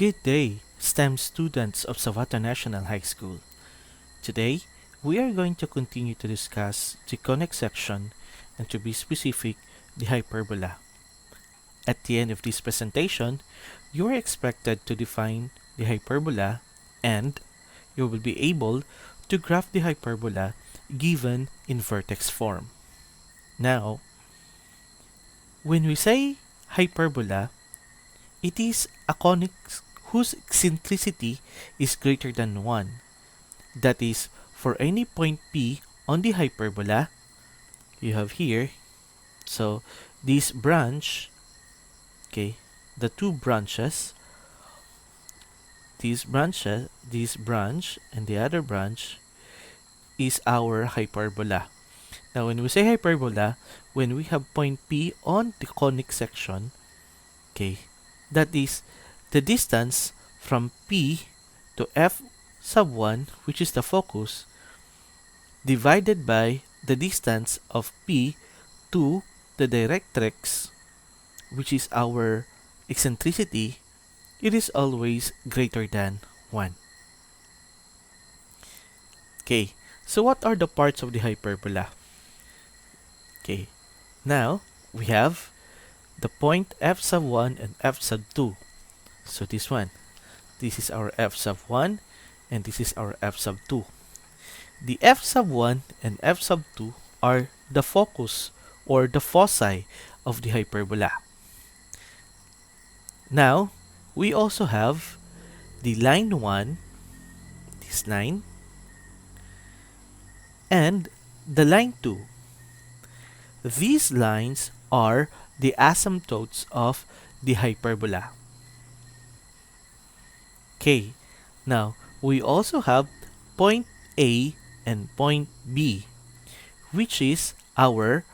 Good day, STEM students of Savata National High School. Today, we are going to continue to discuss the conic section and to be specific, the hyperbola. At the end of this presentation, you are expected to define the hyperbola and you will be able to graph the hyperbola given in vertex form. Now, when we say hyperbola, it is a conic whose eccentricity is greater than 1. That is, for any point P on the hyperbola, you have here, so this branch, okay, the two branches, this branch, and the other branch is our hyperbola. Now, when we say hyperbola, when we have point P on the conic section, okay, that is the distance from P to F sub 1, which is the focus, divided by the distance of P to the directrix, which is our eccentricity, it is always greater than 1. Okay, so what are the parts of the hyperbola? Okay, now we have the point F sub 1 and F sub 2. So this one, this is our F sub 1 and this is our F sub 2. The F sub 1 and F sub 2 are the focus or the foci of the hyperbola. Now, we also have the line 1, this line, and the line 2. These lines are the asymptotes of the hyperbola. Okay, now we also have point A and point B, which is our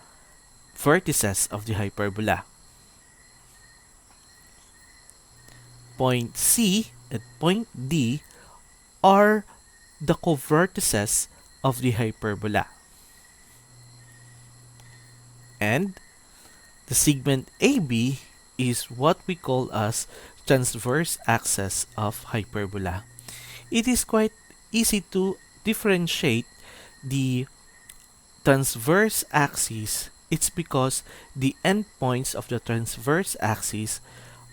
vertices of the hyperbola. Point C and point D are the covertices of the hyperbola. And the segment AB is what we call as transverse axis of hyperbola. It is quite easy to differentiate the transverse axis. It's because the endpoints of the transverse axis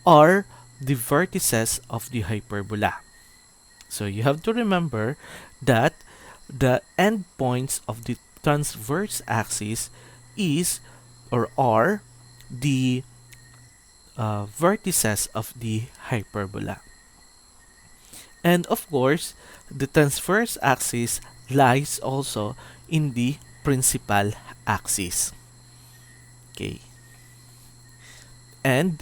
are the vertices of the hyperbola. So you have to remember that the endpoints of the transverse axis is or are the vertices of the hyperbola. And of course, the transverse axis lies also in the principal axis. Okay. And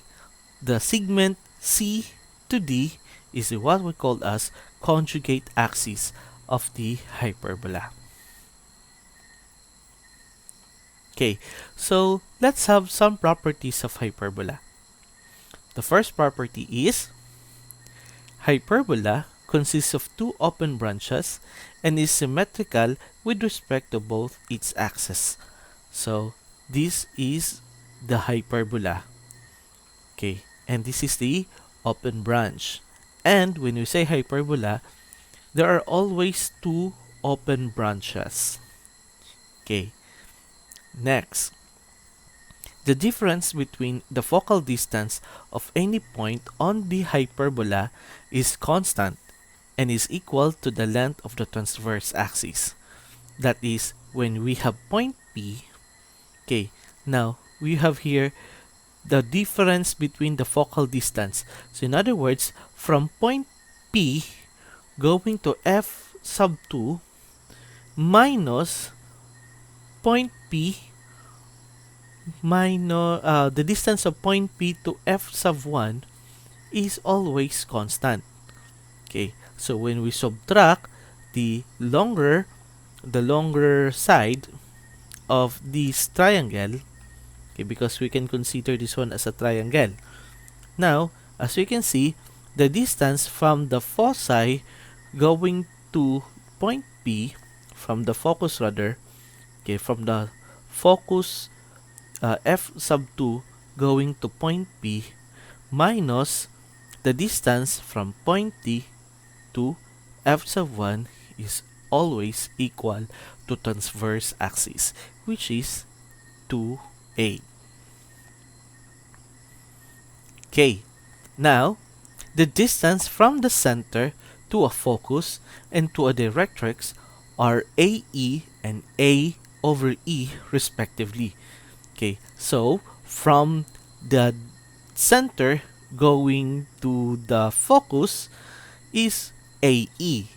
the segment C to D is what we call as conjugate axis of the hyperbola. Okay, so let's have some properties of hyperbola. The first property is hyperbola consists of two open branches and is symmetrical with respect to both its axes. So this is the hyperbola. Okay, and this is the open branch. And when we say hyperbola, there are always two open branches. Okay, next. The difference between the focal distance of any point on the hyperbola is constant and is equal to the length of the transverse axis. That is, when we have point P, okay, now we have here the difference between the focal distance. So in other words, from point P going to F sub 2 minus point P minus the distance of point P to F sub 1 is always constant. Okay, so when we subtract the longer side of this triangle, okay, because we can consider this one as a triangle. Now, as we can see, the distance from the foci going to point P, from the focus rather, okay, from the focus F sub 2 going to point P minus the distance from point D to f sub 1 is always equal to transverse axis, which is 2a. Okay, now the distance from the center to a focus and to a directrix are AE and A over E respectively. Okay, so from the center going to the focus is AE,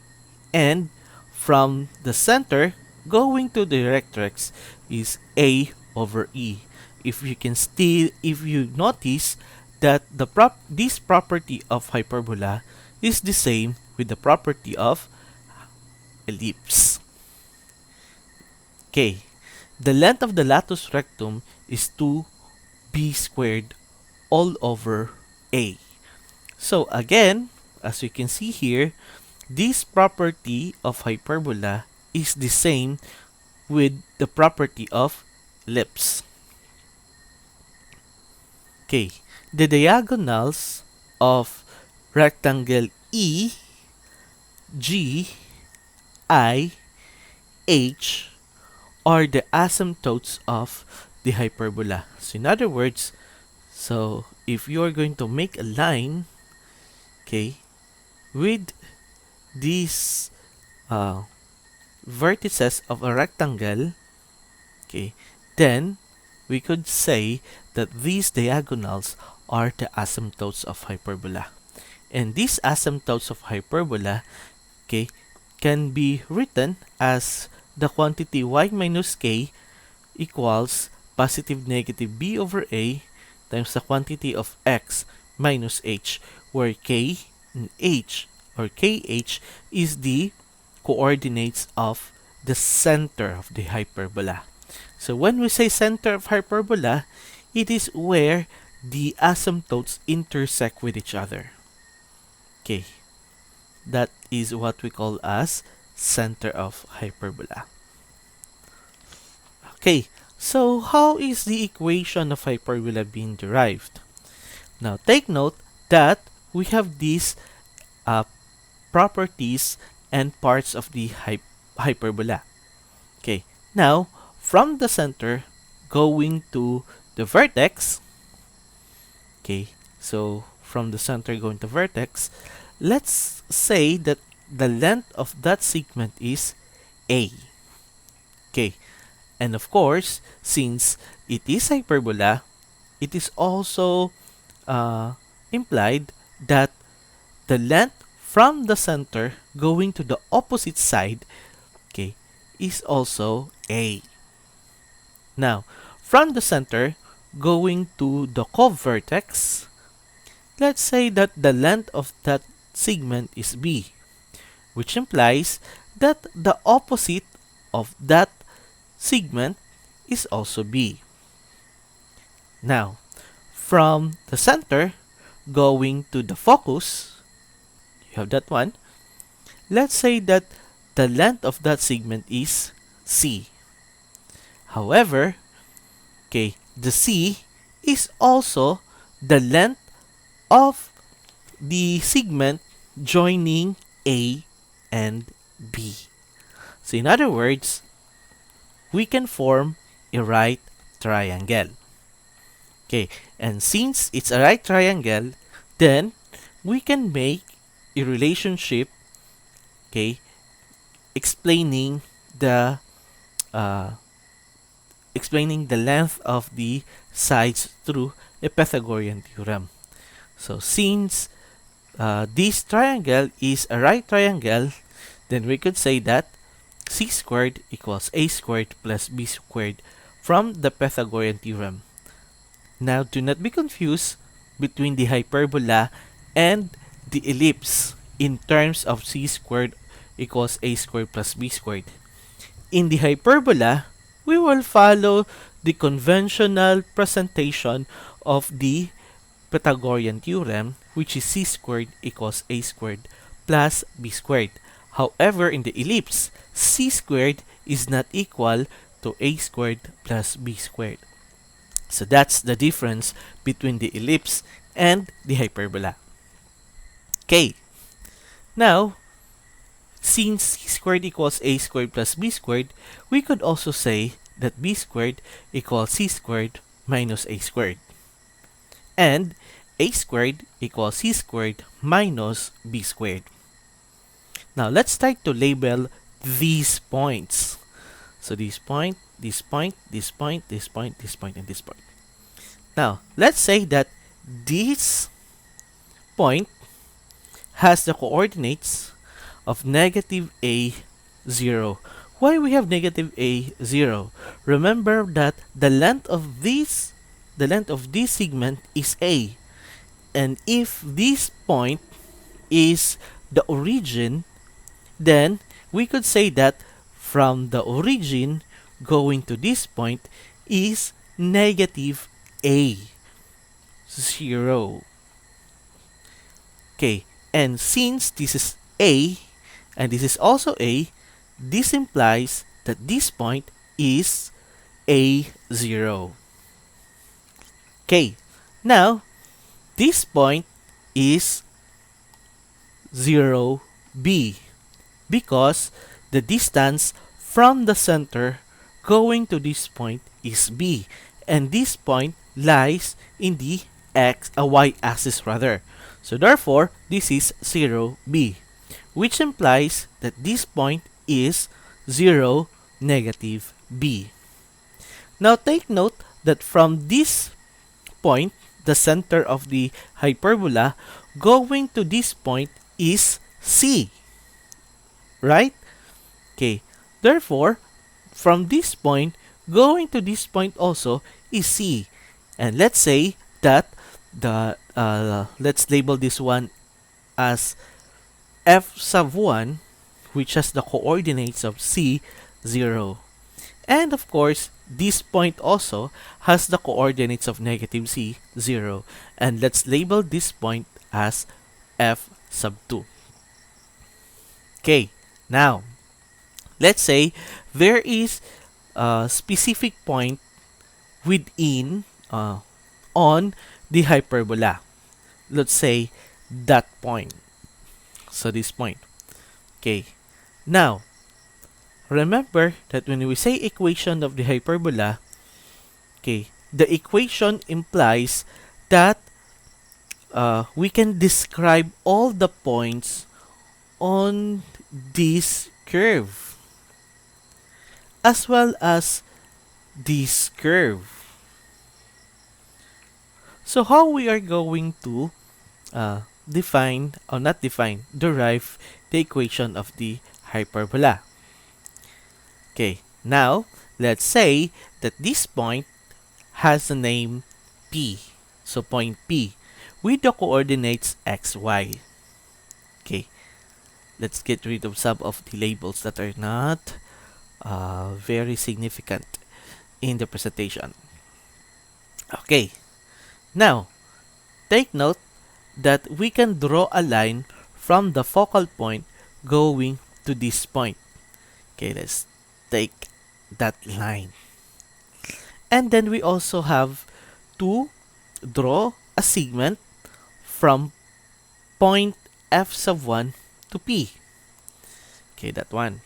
and from the center going to the directrix is A over E. If you notice that this property of hyperbola is the same with the property of ellipse. Okay, the length of the latus rectum is 2b squared all over A. So again, as you can see here, this property of hyperbola is the same with the property of ellipse. Okay, the diagonals of rectangle E, G, I, H are the asymptotes of the hyperbola. So in other words, so if you are going to make a line, okay, with these vertices of a rectangle, okay, then we could say that these diagonals are the asymptotes of hyperbola. And these asymptotes of hyperbola, okay, can be written as the quantity y minus k equals positive negative b over a times the quantity of x minus h, where k and h or kh is the coordinates of the center of the hyperbola. So when we say center of hyperbola, it is where the asymptotes intersect with each other. Okay, that is what we call as center of hyperbola. Okay, so how is the equation of hyperbola being derived? Now take note that we have these properties and parts of the hyperbola. Okay, now from the center going to the vertex, okay, so from the center going to vertex, let's say that the length of that segment is A. Okay, and of course, since it is hyperbola, it is also implied that the length from the center going to the opposite side, okay, is also A. Now, from the center going to the co-vertex, let's say that the length of that segment is B, which implies that the opposite of that segment is also B. Now, from the center going to the focus, you have that one. Let's say that the length of that segment is C. However, okay, the C is also the length of the segment joining A and B. So in other words, we can form a right triangle. Okay, and since it's a right triangle, then we can make a relationship, okay, explaining the length of the sides through a Pythagorean theorem. So since this triangle is a right triangle, then we could say that c squared equals a squared plus b squared from the Pythagorean theorem. Now, do not be confused between the hyperbola and the ellipse in terms of c squared equals a squared plus b squared. In the hyperbola, we will follow the conventional presentation of the Pythagorean theorem, which is c squared equals a squared plus b squared. However, in the ellipse, c squared is not equal to a squared plus b squared. So that's the difference between the ellipse and the hyperbola. Okay, now, since c squared equals a squared plus b squared, we could also say that b squared equals c squared minus a squared. And a squared equals c squared minus b squared. Now, let's try to label these points. So this point, this point, this point, this point, this point, and this point. Now, let's say that this point has the coordinates of negative a 0. Why we have negative a 0? Remember that the length of this segment is a. And if this point is the origin, then we could say that from the origin going to this point is negative a 0. Okay, and since this is a and this is also a, this implies that this point is a 0. Okay, now this point is 0b because the distance from the center going to this point is b, and this point lies in the y-axis rather. So therefore, this is 0b, which implies that this point is 0, negative b. Now take note that from this point, the center of the hyperbola, going to this point is c, right? Okay, therefore, from this point, going to this point also is c. And let's say that let's label this one as f sub 1, which has the coordinates of c, 0. And of course, this point also has the coordinates of negative c, 0. And let's label this point as f sub 2. Okay, now, let's say there is a specific point within on the hyperbola. Let's say that point. So this point. Okay, now, remember that when we say equation of the hyperbola, okay, the equation implies that we can describe all the points on this curve as well as this curve. So how we are going to derive the equation of the hyperbola? Okay, now let's say that this point has a name P. So point P with the coordinates x, y. Okay, let's get rid of some of the labels that are not very significant in the presentation. Okay, now take note that we can draw a line from the focal point going to this point. Okay, let's take that line. And then we also have to draw a segment from point f sub 1 to p. Okay, that one.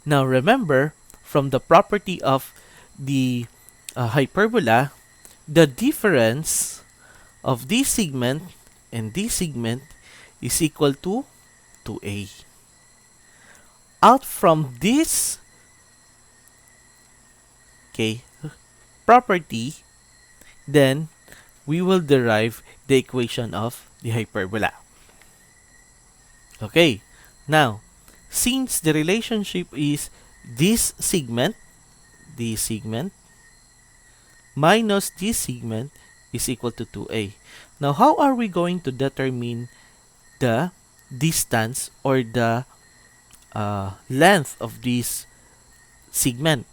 Now remember, from the property of the hyperbola, the difference of this segment and this segment is equal to 2a. Out from this property, then we will derive the equation of the hyperbola. Okay, now, since the relationship is this segment minus this segment is equal to 2a. Now, how are we going to determine the distance or the length of this segment?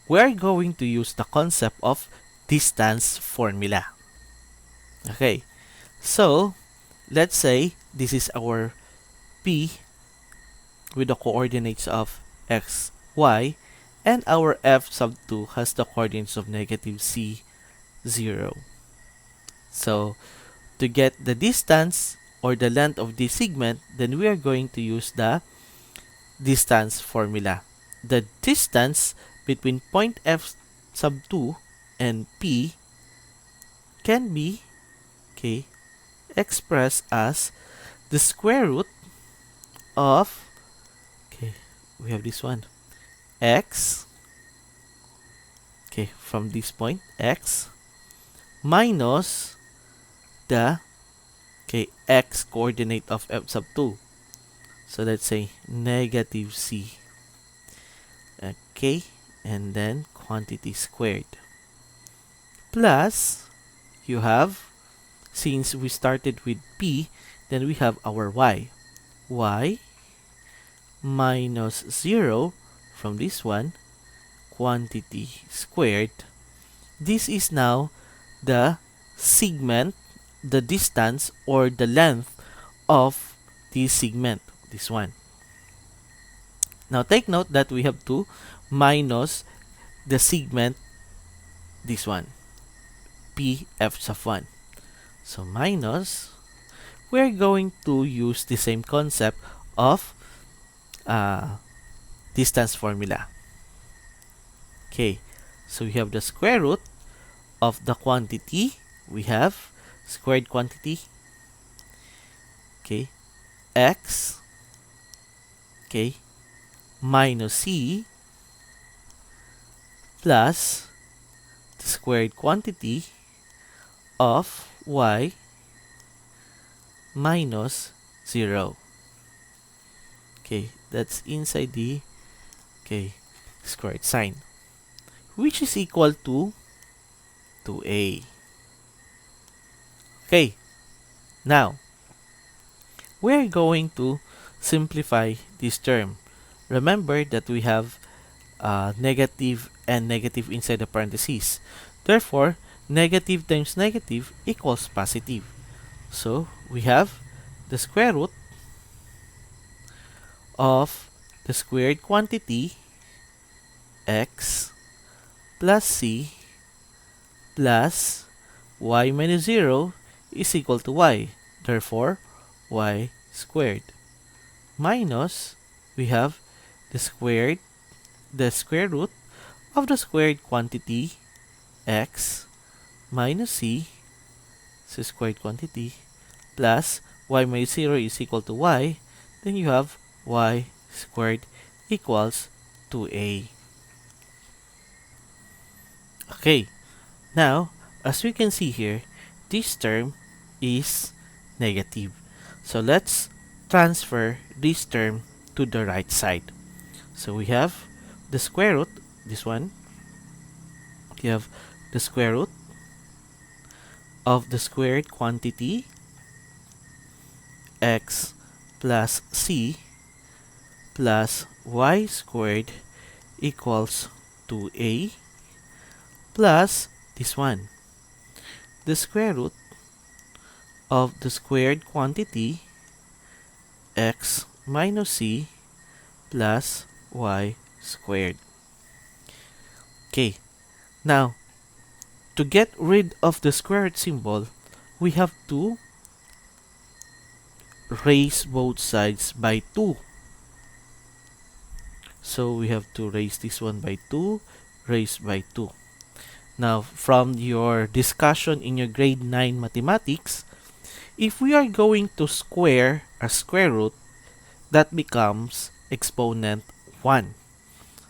We're going to use the concept of distance formula. Okay, so let's say this is our P with the coordinates of x, y, and our f sub 2 has the coordinates of negative c, 0. So to get the distance or the length of this segment, then we are going to use the distance formula. The distance between point F sub 2 and P can be, okay, expressed as the square root of, okay, we have this one, x, okay, from this point, x, minus the, okay, x coordinate of F sub 2. So let's say negative c, okay, and then quantity squared. Plus, you have, since we started with p, then we have our y. Y minus 0 from this one, quantity squared. This is now the segment, the distance or the length of this segment, this one. Now take note that we have to minus the segment, this one, p f sub 1. So minus, we're going to use the same concept of distance formula. Okay, so we have the square root of the quantity. We have squared quantity, okay, x, okay, minus c plus the squared quantity of y minus 0. Okay, that's inside the, okay, squared sign, which is equal to 2a. Okay, now we're going to simplify this term. Remember that we have negative and negative inside the parentheses. Therefore, negative times negative equals positive. So we have the square root of the squared quantity x plus c plus y minus 0 is equal to y. Therefore, y squared minus, we have the square root of the squared quantity x minus c, so squared quantity, plus y minus 0 is equal to y. Then you have y squared equals 2a. Okay, now as we can see here, this term is negative. So let's transfer this term to the right side. So we have the square root, this one, you have the square root of the squared quantity x plus c plus y squared equals 2a plus this one, the square root of the squared quantity x minus c plus y squared. Okay, now to get rid of the square root symbol, we have to raise both sides by 2. So we have to raise this one by 2, raise by 2. Now, from your discussion in your grade 9 mathematics, if we are going to square a square root, that becomes exponent 1.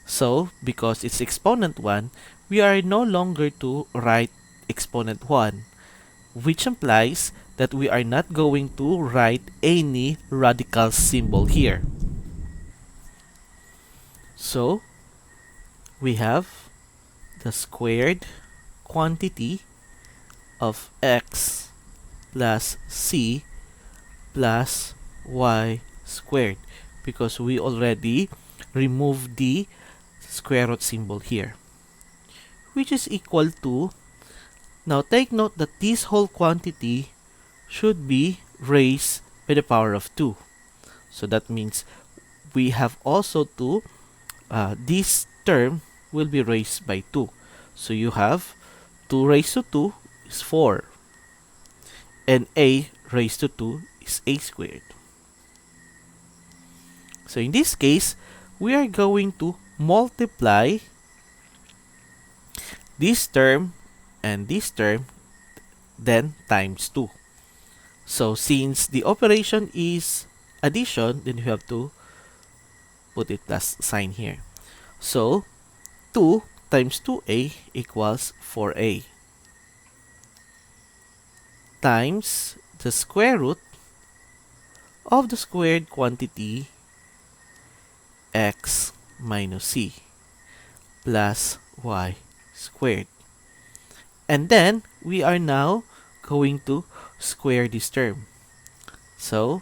So, because it's exponent 1, we are no longer to write exponent 1, which implies that we are not going to write any radical symbol here. So, we have the squared quantity of x plus c plus y squared, because we already removed the square root symbol here, which is equal to, now take note that this whole quantity should be raised by the power of 2. So that means we have also to, this term will be raised by 2. So you have 2 raised to 2 is 4. And a raised to 2 is a squared. So in this case, we are going to multiply this term and this term, then times 2. So since the operation is addition, then you have to put it plus sign here. So 2 times 2a equals 4a times the square root of the squared quantity x minus c plus y squared. And then we are now going to square this term. So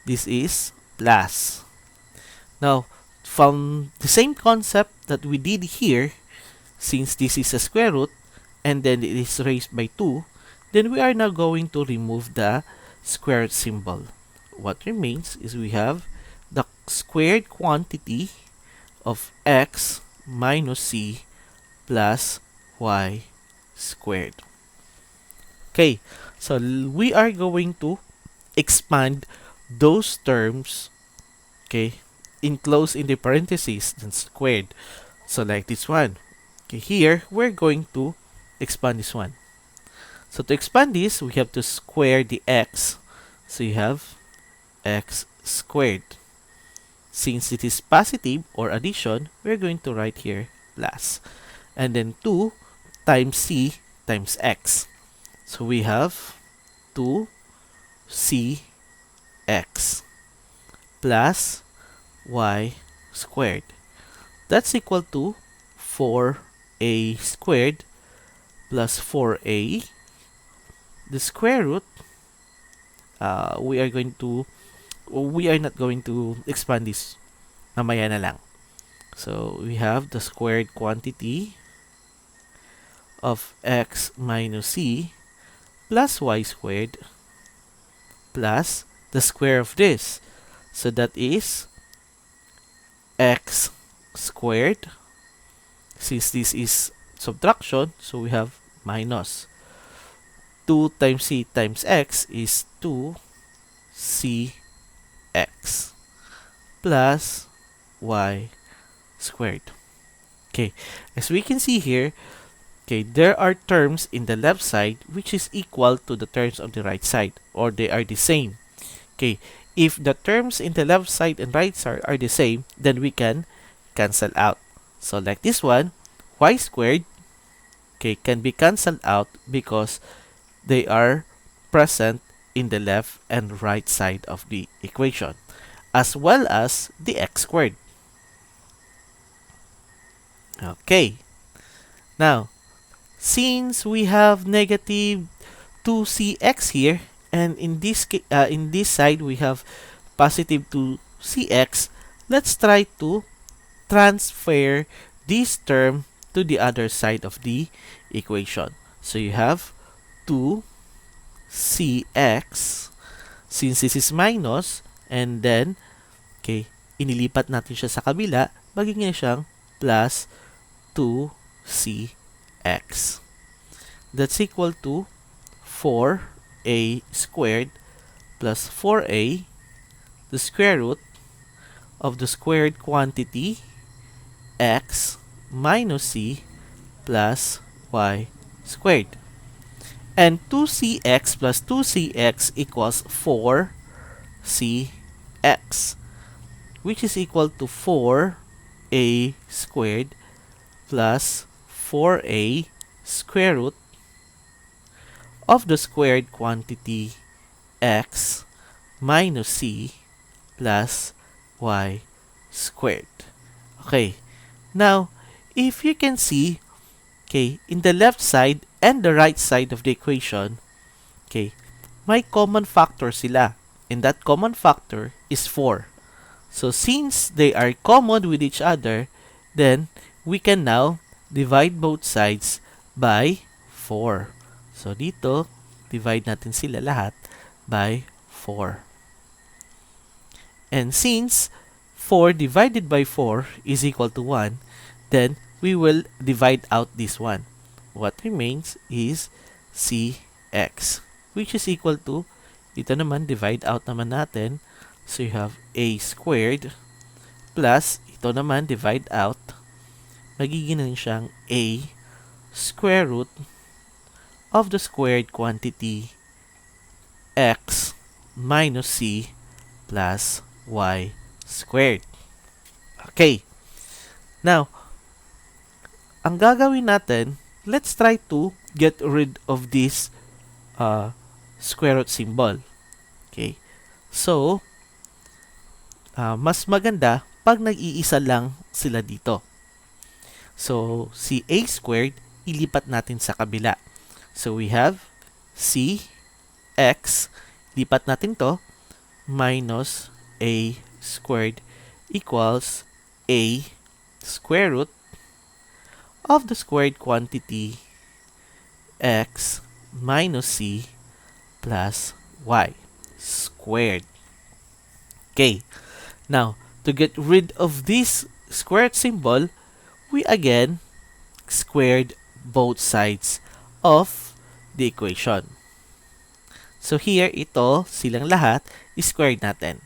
this is plus. Now, from the same concept that we did here, since this is a square root and then it is raised by 2, then we are now going to remove the squared symbol. What remains is we have the squared quantity of x minus c plus y squared. Okay, so we are going to expand those terms, okay, enclosed in the parentheses and squared. So like this one. Okay, here we're going to expand this one. So to expand this, we have to square the x. So you have x squared. Since it is positive or addition, we're going to write here plus. And then 2 times c times x. So we have 2cx plus y squared. That's equal to 4a squared plus 4a. The square root, we are not going to expand this. Mamaya na lang. So we have the squared quantity of x minus c plus y squared plus the square of this. So that is x squared. Since this is subtraction, so we have minus 2 times c times x is 2cx plus y squared. Okay, as we can see here, okay, there are terms in the left side which is equal to the terms on the right side, or they are the same. Okay, if the terms in the left side and right side are the same, then we can cancel out. So like this one, y squared, okay, can be cancelled out because they are present in the left and right side of the equation, as well as the x squared. Okay, now since we have negative 2cx here, and in this side we have positive 2cx, let's try to transfer this term to the other side of the equation. So you have 2cx, since this is minus, and then, okay, inilipat natin siya sa kabila, magiging siyang plus 2cx. That's equal to 4a squared plus 4a, the square root of the squared quantity x minus c plus y squared. And 2cx plus 2cx equals 4cx, which is equal to 4a squared plus 4a square root of the squared quantity x minus c plus y squared. Okay, now if you can see, okay, in the left side and the right side of the equation, okay, may common factor sila, and that common factor is 4. So since they are common with each other, then we can now divide both sides by 4. So dito, divide natin sila lahat by 4. And since 4 divided by 4 is equal to 1, then we will divide out this one. What remains is cx, which is equal to Ito naman, divide out naman natin. So you have a squared plus, ito naman, divide out. Magiging rin siyang a square root of the squared quantity x minus c plus y squared. Okay. Now, ang gagawin natin, let's try to get rid of this square root symbol. Okay. So, mas maganda pag nag-iisa lang sila dito. So, si a squared, ilipat natin sa kabila. So, we have c x, lipat natin to, minus a squared equals a square root of the squared quantity x minus c plus y squared. Okay. Now, to get rid of this squared symbol, we again squared both sides of the equation. So here, ito, silang lahat, squared natin.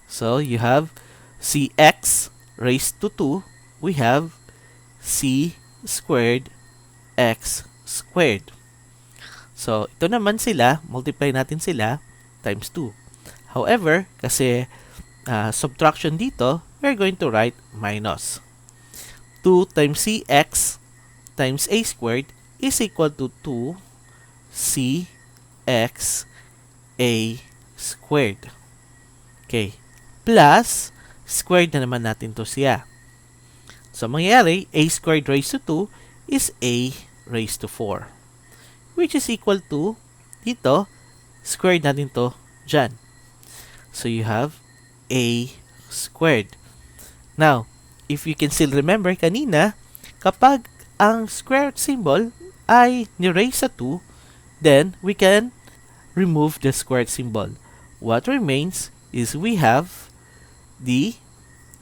So you have cx raised to 2, we have c squared x squared. So ito naman sila, multiply natin sila, times 2. However, kasi subtraction dito, we're going to write minus. 2 times cx times a squared is equal to 2cx a squared. Okay. Plus, squared na naman natin to siya. So, mangyayari, a squared raised to 2 is a raised to 4. Which is equal to, dito, squared natin to dyan. So, you have a squared. Now, if you can still remember kanina, kapag ang square root symbol ay ni-raise sa 2, then we can remove the squared symbol. What remains is we have the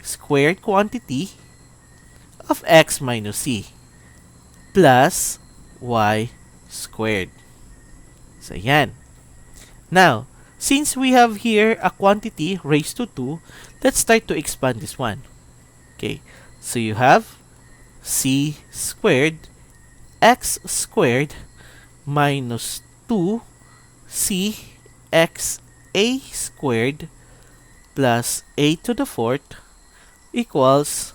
squared quantity of x minus c plus y squared. So, yan. Now, since we have here a quantity raised to 2, let's start to expand this one. Okay, so you have c squared x squared minus 2c x a squared plus a to the fourth equals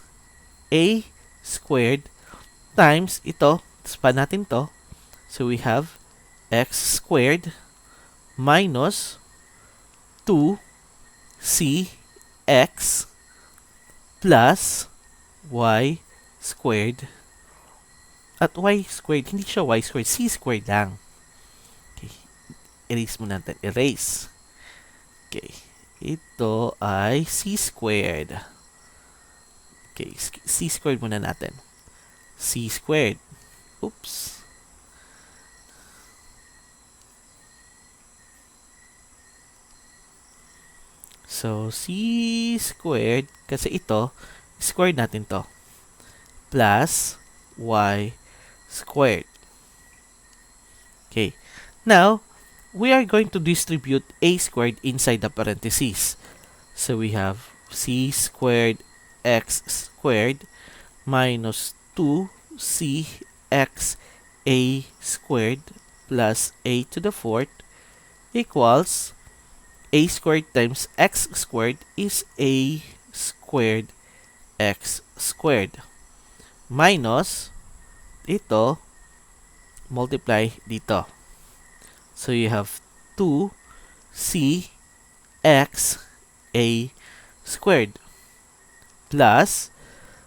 a squared times ito, expand natin to. So we have x squared minus 2c x plus y squared. At y squared, hindi siya y squared, c squared lang. Okay. Erase mo natin. Erase. Okay. Ito ay c squared. Okay. C squared muna natin. C squared. Oops. So, c squared, kasi ito, squared natin to. Plus y squared. Okay. Now, we are going to distribute a squared inside the parentheses. So, we have c squared x squared minus 2c x a squared plus a to the fourth equals a squared times x squared is a squared x squared minus ito multiply dito. So you have 2c x a squared plus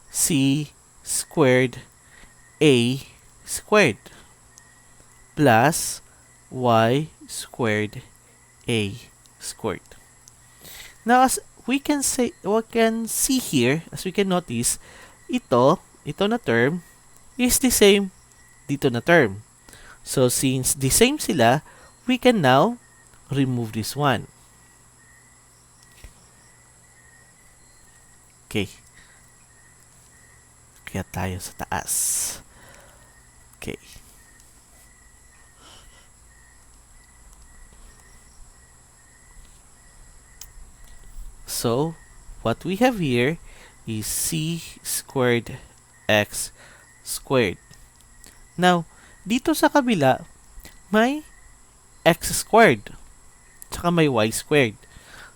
c squared a squared plus y squared a squared. Now, as we can see here, as we can notice, ito na term is the same dito na term. So, since the same sila, we can now remove this one. Okay. Kaya tayo sa taas. Okay. So, what we have here is c squared x squared. Now, dito sa kabila, may x squared, tsaka may y squared.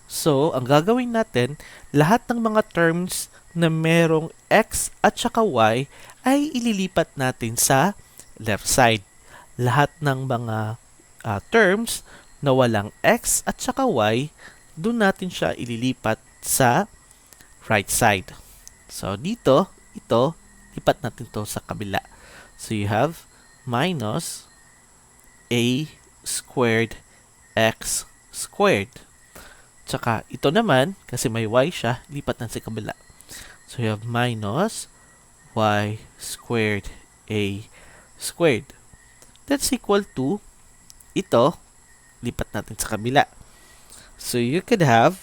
So, ang gagawin natin, lahat ng mga terms na merong x at saka y ay ililipat natin sa left side. Lahat ng mga terms na walang x at saka y, doon natin siya ililipat sa right side. So, dito, ito, lipat natin to sa kabila. So, you have minus a squared x squared. Tsaka, ito naman, kasi may y siya, lipat natin sa kabila. So, you have minus y squared a squared. That's equal to, ito, lipat natin sa kabila. So, you could have,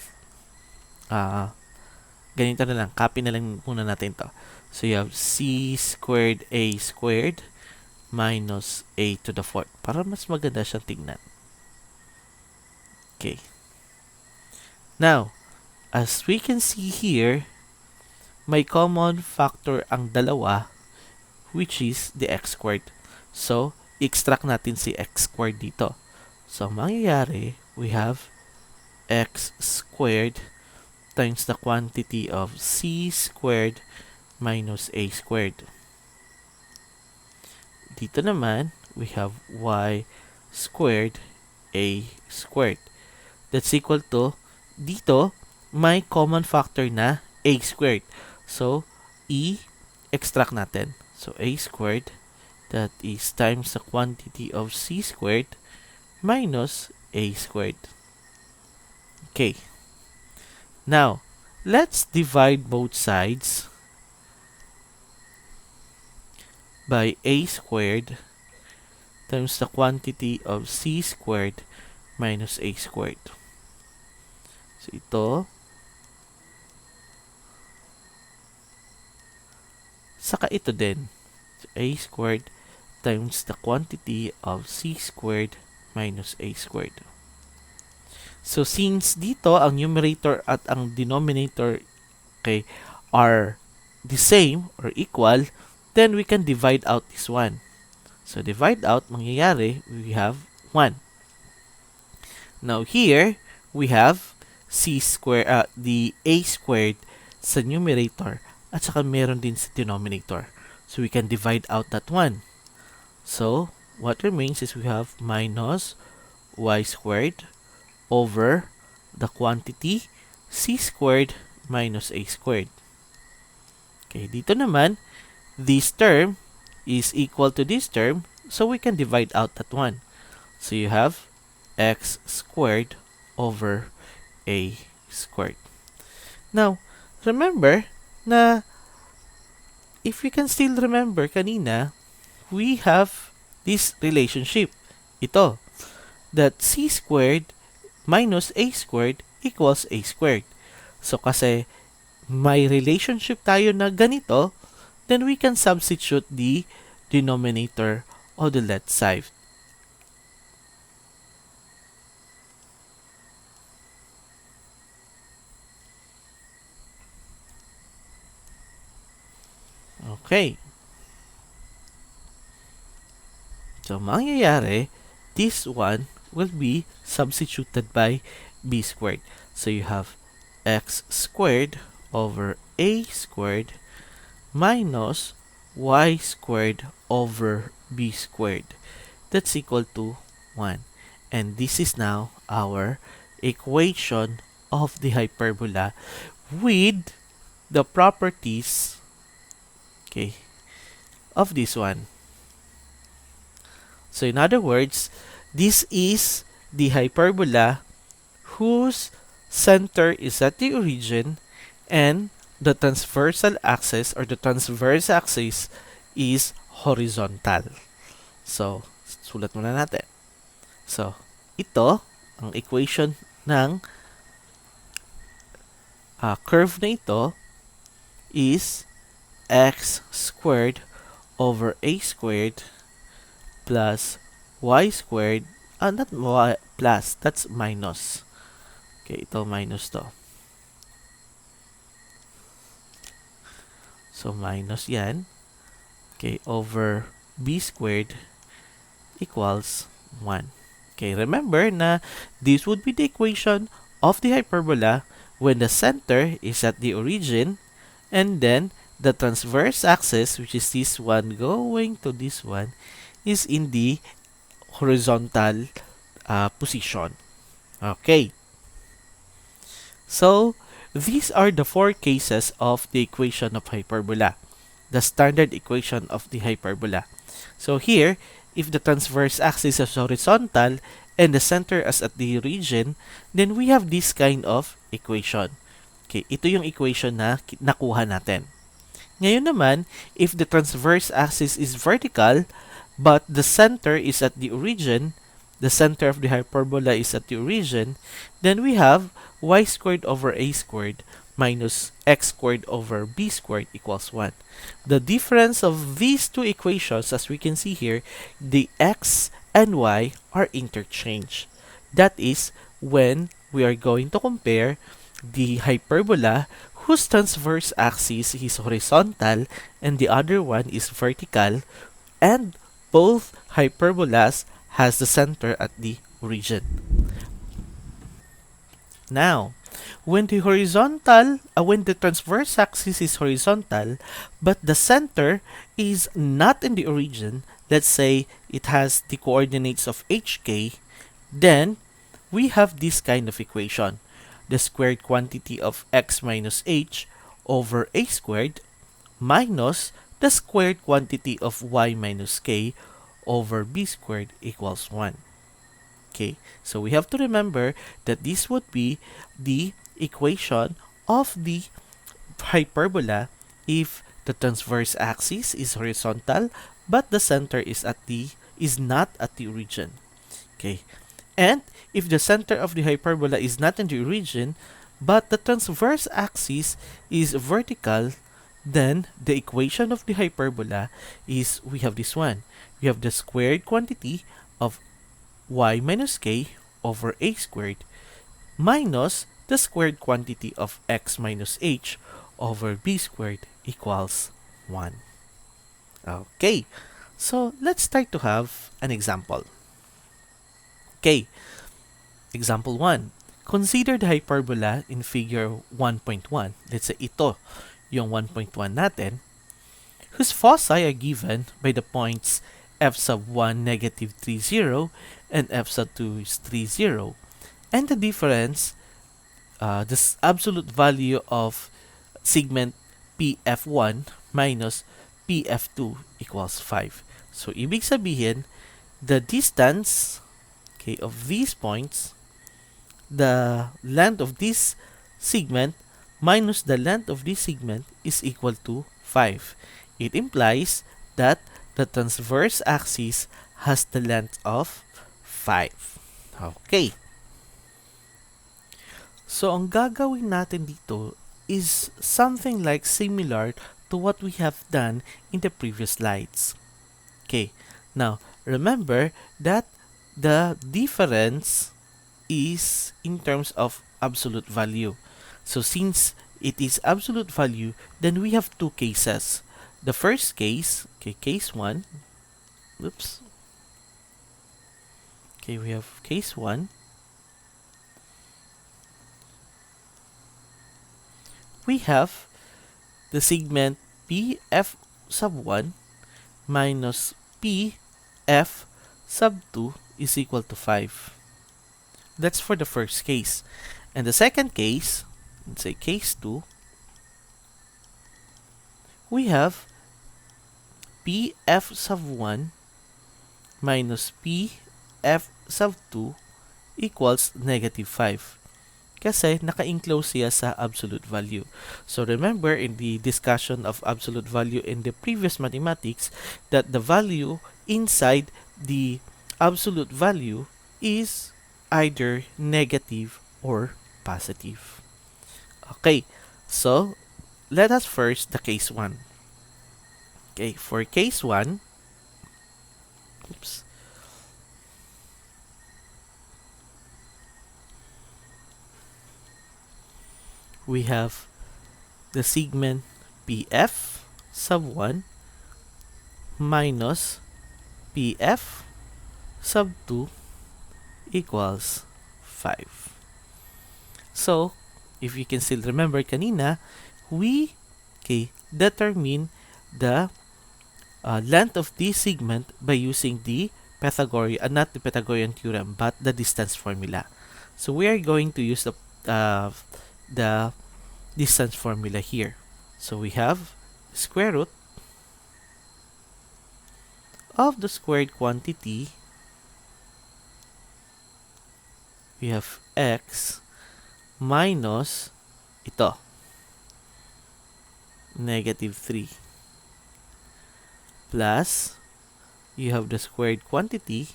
ganito na lang, copy na lang muna natin to. So, you have c squared a squared minus a to the fourth. Para mas maganda siyang tingnan. Okay. Now, as we can see here, may common factor ang dalawa, which is the x squared. So, extract natin si x squared dito. So, mangyayari, we have x squared times the quantity of c squared minus a squared. Dito naman, we have y squared a squared. That's equal to, dito, may common factor na a squared. So, extract natin. So, a squared, that is times the quantity of c squared minus a squared. Okay. Now, let's divide both sides by a squared times the quantity of c squared minus a squared. So, ito, saka ito din. So, a squared times the quantity of c squared minus a squared. So, since dito, ang numerator at ang denominator are the same or equal, then we can divide out this one. So, divide out, mangyayari, we have 1. Now, here, we have c squared, the a squared sa numerator at saka meron din sa denominator. So, we can divide out that 1. So, what remains is we have minus y squared over the quantity c squared minus a squared. Okay, dito naman, this term is equal to this term, so we can divide out that 1. So, you have x squared over a squared. Now, remember na if you can still remember kanina, we have this relationship. Ito, that c squared minus a squared equals a squared. So, kasi may relationship tayo na ganito, then we can substitute the denominator on the left side. Okay. So, mangyayari, this one will be substituted by b squared. So, you have x squared over a squared minus y squared over b squared. That's equal to 1. And this is now our equation of the hyperbola with the properties, of this one. So, in other words, this is the hyperbola whose center is at the origin and the transversal axis or the transverse axis is horizontal. So, sulat muna natin. So, ito, ang equation ng curve na ito is x squared over a squared plus y squared, not y plus, that's minus. Okay, ito minus to. So, minus yan. Okay, over b squared equals 1. Okay, remember na this would be the equation of the hyperbola when the center is at the origin and then the transverse axis, which is this one going to this one, is in the horizontal position. Okay. So, these are the four cases of the equation of hyperbola, the standard equation of the hyperbola. So here, if the transverse axis is horizontal and the center is at the origin, then we have this kind of equation. Okay, ito yung equation na nakuha natin. Ngayon naman, if the transverse axis is vertical, but the center is at the origin, the center of the hyperbola is at the origin, then we have y squared over a squared minus x squared over b squared equals 1. The difference of these two equations, as we can see here, the x and y are interchanged. That is when we are going to compare the hyperbola whose transverse axis is horizontal and the other one is vertical, and both hyperbolas has the center at the origin. Now, when the transverse axis is horizontal, but the center is not in the origin, let's say it has the coordinates of hk, then we have this kind of equation. The squared quantity of x minus h over a squared minus the squared quantity of y minus k over b squared equals 1. Okay, so we have to remember that this would be the equation of the hyperbola if the transverse axis is horizontal but the center is not at the origin. Okay, and if the center of the hyperbola is not in the origin but the transverse axis is vertical, then the equation of the hyperbola is, we have this one. We have the squared quantity of y minus k over a squared minus the squared quantity of x minus h over b squared equals 1. Okay, so let's start to have an example. Okay, example 1. Consider the hyperbola in figure 1.1. Let's say ito yung 1.1 natin, whose foci are given by the points f sub 1 negative 3, 0 and f sub 2 is 3, 0. And the difference, this absolute value of segment PF1 minus PF2 equals 5. So, ibig sabihin, the distance, okay, of these points, the length of this segment minus the length of this segment is equal to 5. It implies that the transverse axis has the length of 5. Okay. So, ang gagawin natin dito is something like similar to what we have done in the previous slides. Okay. Now, remember that the difference is in terms of absolute value. So, since it is absolute value, then we have two cases. The first case, okay, case 1, oops. Okay, we have case 1. We have the segment PF sub 1 minus PF sub 2 is equal to 5. That's for the first case. And the second case, let's say case 2, we have PF sub 1 minus PF sub 2 equals negative 5. Kasi naka-enclose siya sa absolute value. So remember in the discussion of absolute value in the previous mathematics that the value inside the absolute value is either negative or positive. Okay, so let us first the case 1. Okay, for case 1, oops. We have the segment PF sub 1 minus pf sub 2 equals 5. So, if you can still remember kanina, we determine the length of this segment by using the Pythagorean, not the Pythagorean theorem, but the distance formula. So we are going to use the distance formula here. So we have square root of the squared quantity. We have x minus ito, negative 3, plus you have the squared quantity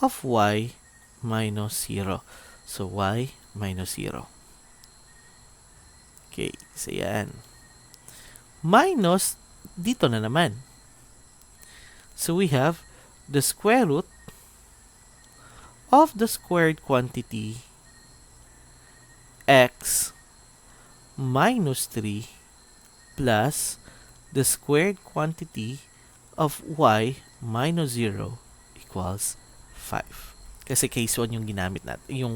of y minus 0. So y minus 0. Okay, so yan. Minus dito na naman. So we have the square root of the squared quantity x minus 3 plus the squared quantity of y minus 0 equals 5. Kasi case 1 yung ginamit natin, yung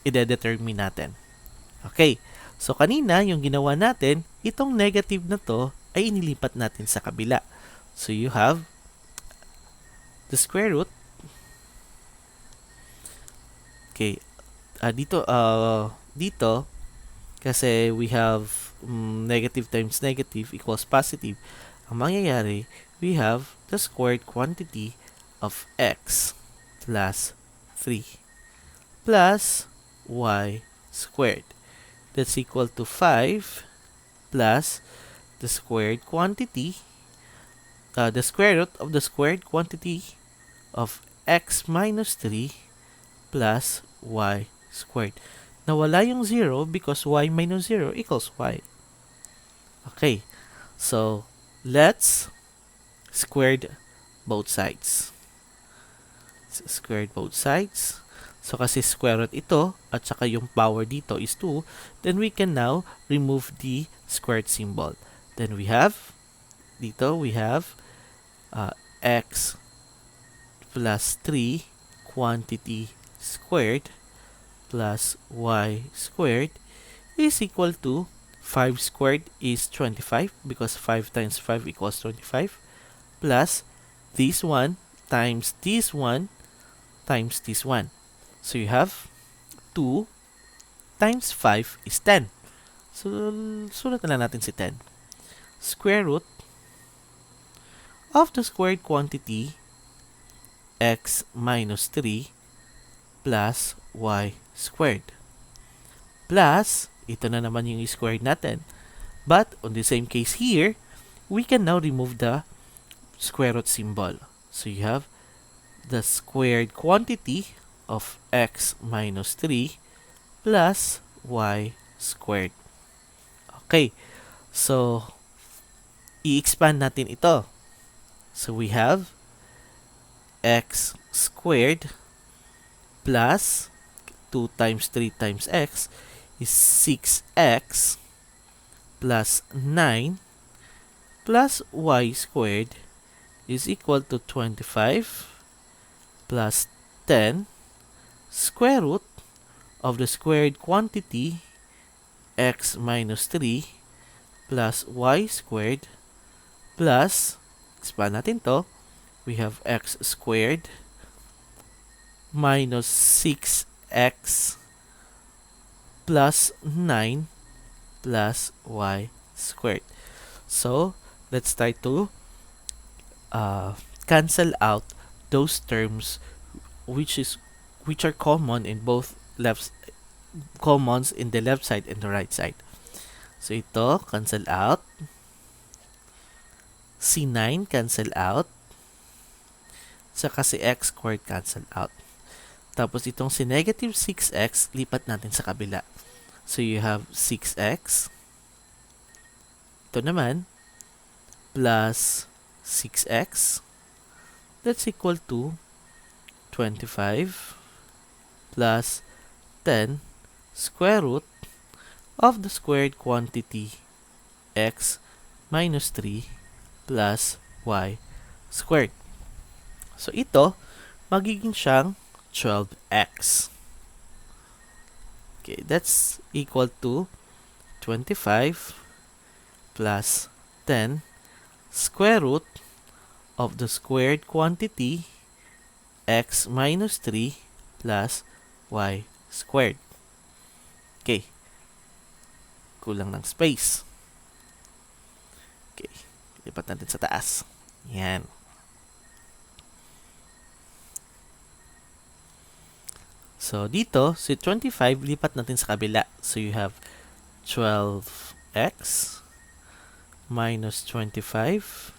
i-determine natin. Okay, so kanina yung ginawa natin, itong negative na to ay inilipat natin sa kabila. So you have the square root. Okay, dito kasi we have negative times negative equals positive. Ang mangyayari, we have the squared quantity of x plus 3 plus y squared. That's equal to 5 plus the squared quantity, the square root of the squared quantity of x minus 3 plus y squared. Nawala yung 0 because y minus 0 equals y. Okay, so let's square both sides. Squared both sides. So kasi square root ito at saka yung power dito is 2, then we can now remove the squared symbol. Then we have dito x plus 3 quantity squared plus y squared is equal to 5 squared is 25 because 5 times 5 equals 25 plus this one times this one times this one. So you have 2 times 5 is 10. So, sulat na lang natin si 10. Square root of the squared quantity x minus 3 plus y squared. Plus, ito na naman yung squared natin. But, on the same case here, we can now remove the square root symbol. So you have the squared quantity of x minus 3 plus y squared. Okay, so i-expand natin ito. So we have x squared plus 2 times 3 times x is 6x plus 9 plus y squared is equal to 25 plus 10 square root of the squared quantity x minus 3 plus y squared plus, expand natin to, we have x squared minus 6x plus 9 plus y squared. So, let's try to cancel out those terms which are common in both commons in the left side and the right side. So ito cancel out, C9 cancel out, saka si x squared cancel out. Tapos itong si negative 6x lipat natin sa kabila. So you have 6x, ito naman plus 6x, that's equal to 25 plus 10 square root of the squared quantity x minus 3 plus y squared. So ito, magiging siyang 12x. Okay, that's equal to 25 plus 10 square root of the squared quantity x minus 3 plus y squared. Okay, kulang ng space. Okay, lipat natin sa taas. Yan. So, dito, si 25, lipat natin sa kabila. So, you have 12x minus 25.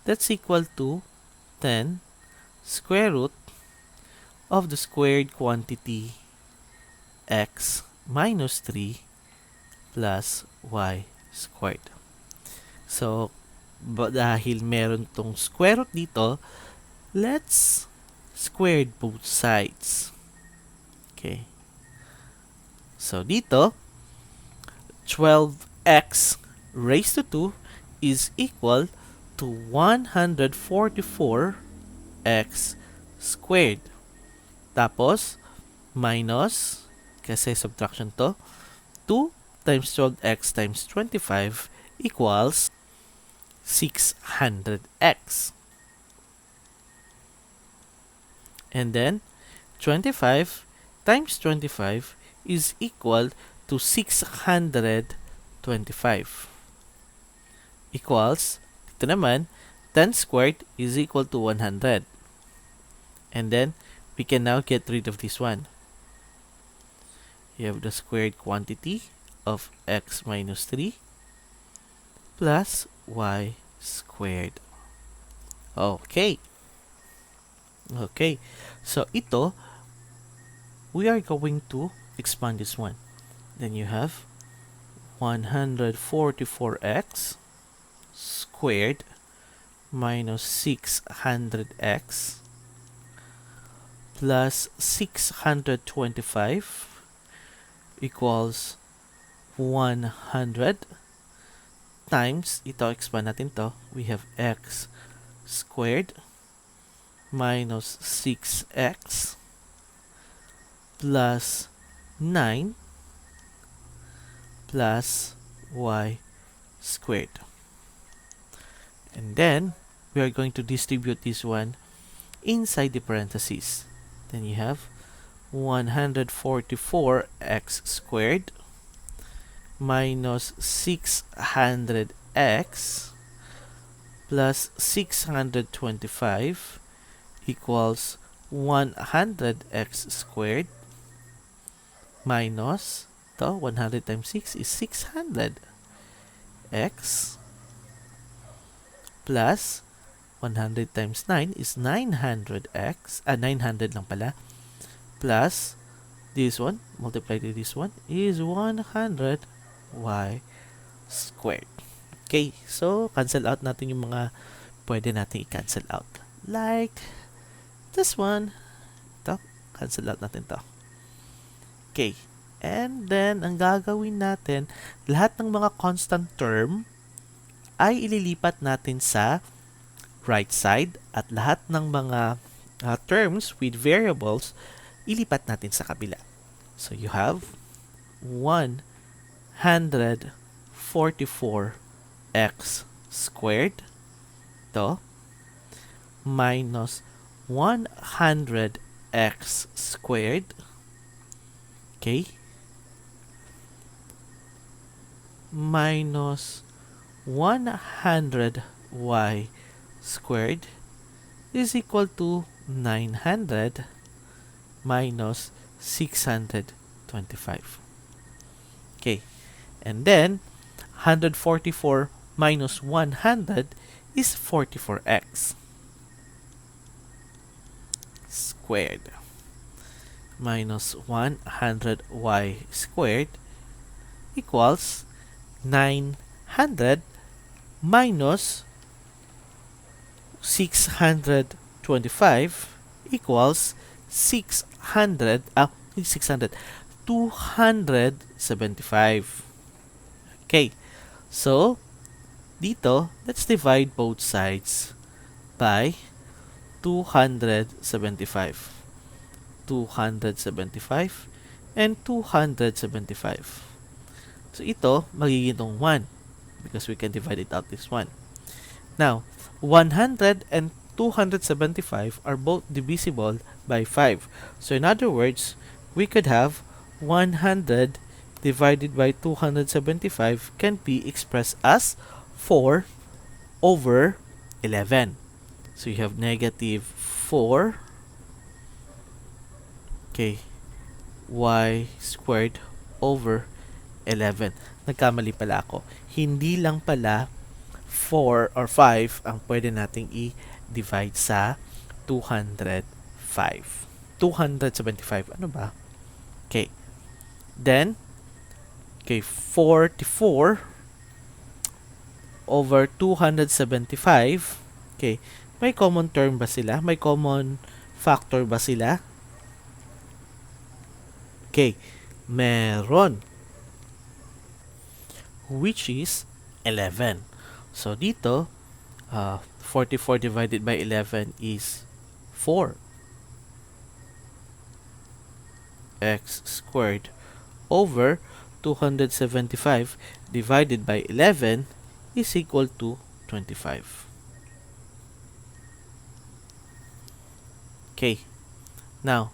That's equal to 10 square root of the squared quantity x minus 3 plus y squared. So, dahil meron tong square root dito, let's square both sides. Okay. So, dito, 12x raised to 2 is equal to 144x squared. Tapos, minus, kasi subtraction to, 2 times 12x times 25 equals 600x. And then, 25 times 25 is equal to 625. Equals, ito naman, 10 squared is equal to 100. And then, we can now get rid of this one. You have the squared quantity of x minus 3 plus y squared. Okay. Okay. So, ito, we are going to expand this one. Then you have 144x squared minus 600x plus 625 equals 100 times, ito expand natin to, we have x squared minus 6x plus 9 plus y squared. And then, we are going to distribute this one inside the parentheses. Then you have 144x squared minus 600x plus 625 equals 100x squared minus, to 100 times 6 is 600 x plus 100 times 9 is 900x, 900 lang pala, plus this one, multiply to this one, is 100 y squared. Okay, so cancel out natin yung mga pwede natin i-cancel out. Like this one. Ito, cancel out natin to. Okay, and then ang gagawin natin, lahat ng mga constant term ay ililipat natin sa right side at lahat ng mga terms with variables ilipat natin sa kabila. So you have 144x squared to minus 100x squared, okay, minus 100y squared is equal to 900 minus 625. Okay, and then 144 minus 100 is 44x squared minus 100y squared equals 900 minus 625 equals 275. Okay, so Dito, let's divide both sides by 275. 275 and 275. So ito, magiging itong 1 because we can divide it out this one. Now, 100 and 275 are both divisible by 5. So in other words, we could have 100 divided by 275 can be expressed as 4 over 11. So you have negative 4 y squared over 11. Nagkamali pala ako. Hindi lang pala 4 or 5 ang pwede nating i-divide sa 205. 275. Ano ba? Okay. Then, 44 over 275. Okay. May common term ba sila? May common factor ba sila? Okay. Meron. Which is 11. So, dito, 44 divided by 11 is 4. X squared over 275 divided by 11 is equal to 25. Okay. Now,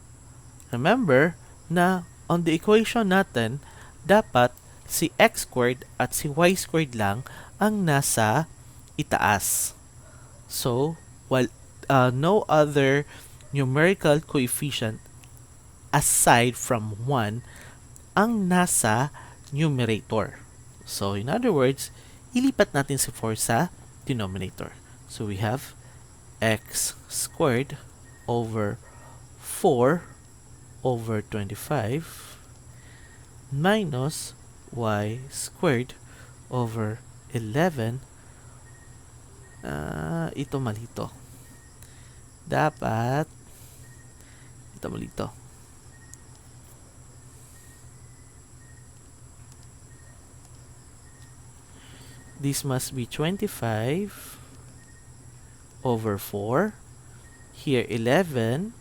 remember na on the equation natin, dapat si x squared at si y squared lang ang nasa itaas. So, while no other numerical coefficient aside from 1 ang nasa numerator. So, in other words, ilipat natin si 4 sa denominator. So, we have x squared over 4 over 25 minus y squared over 11. Ito malito. Dapat ito malito. This must be 25 over 4. Here 11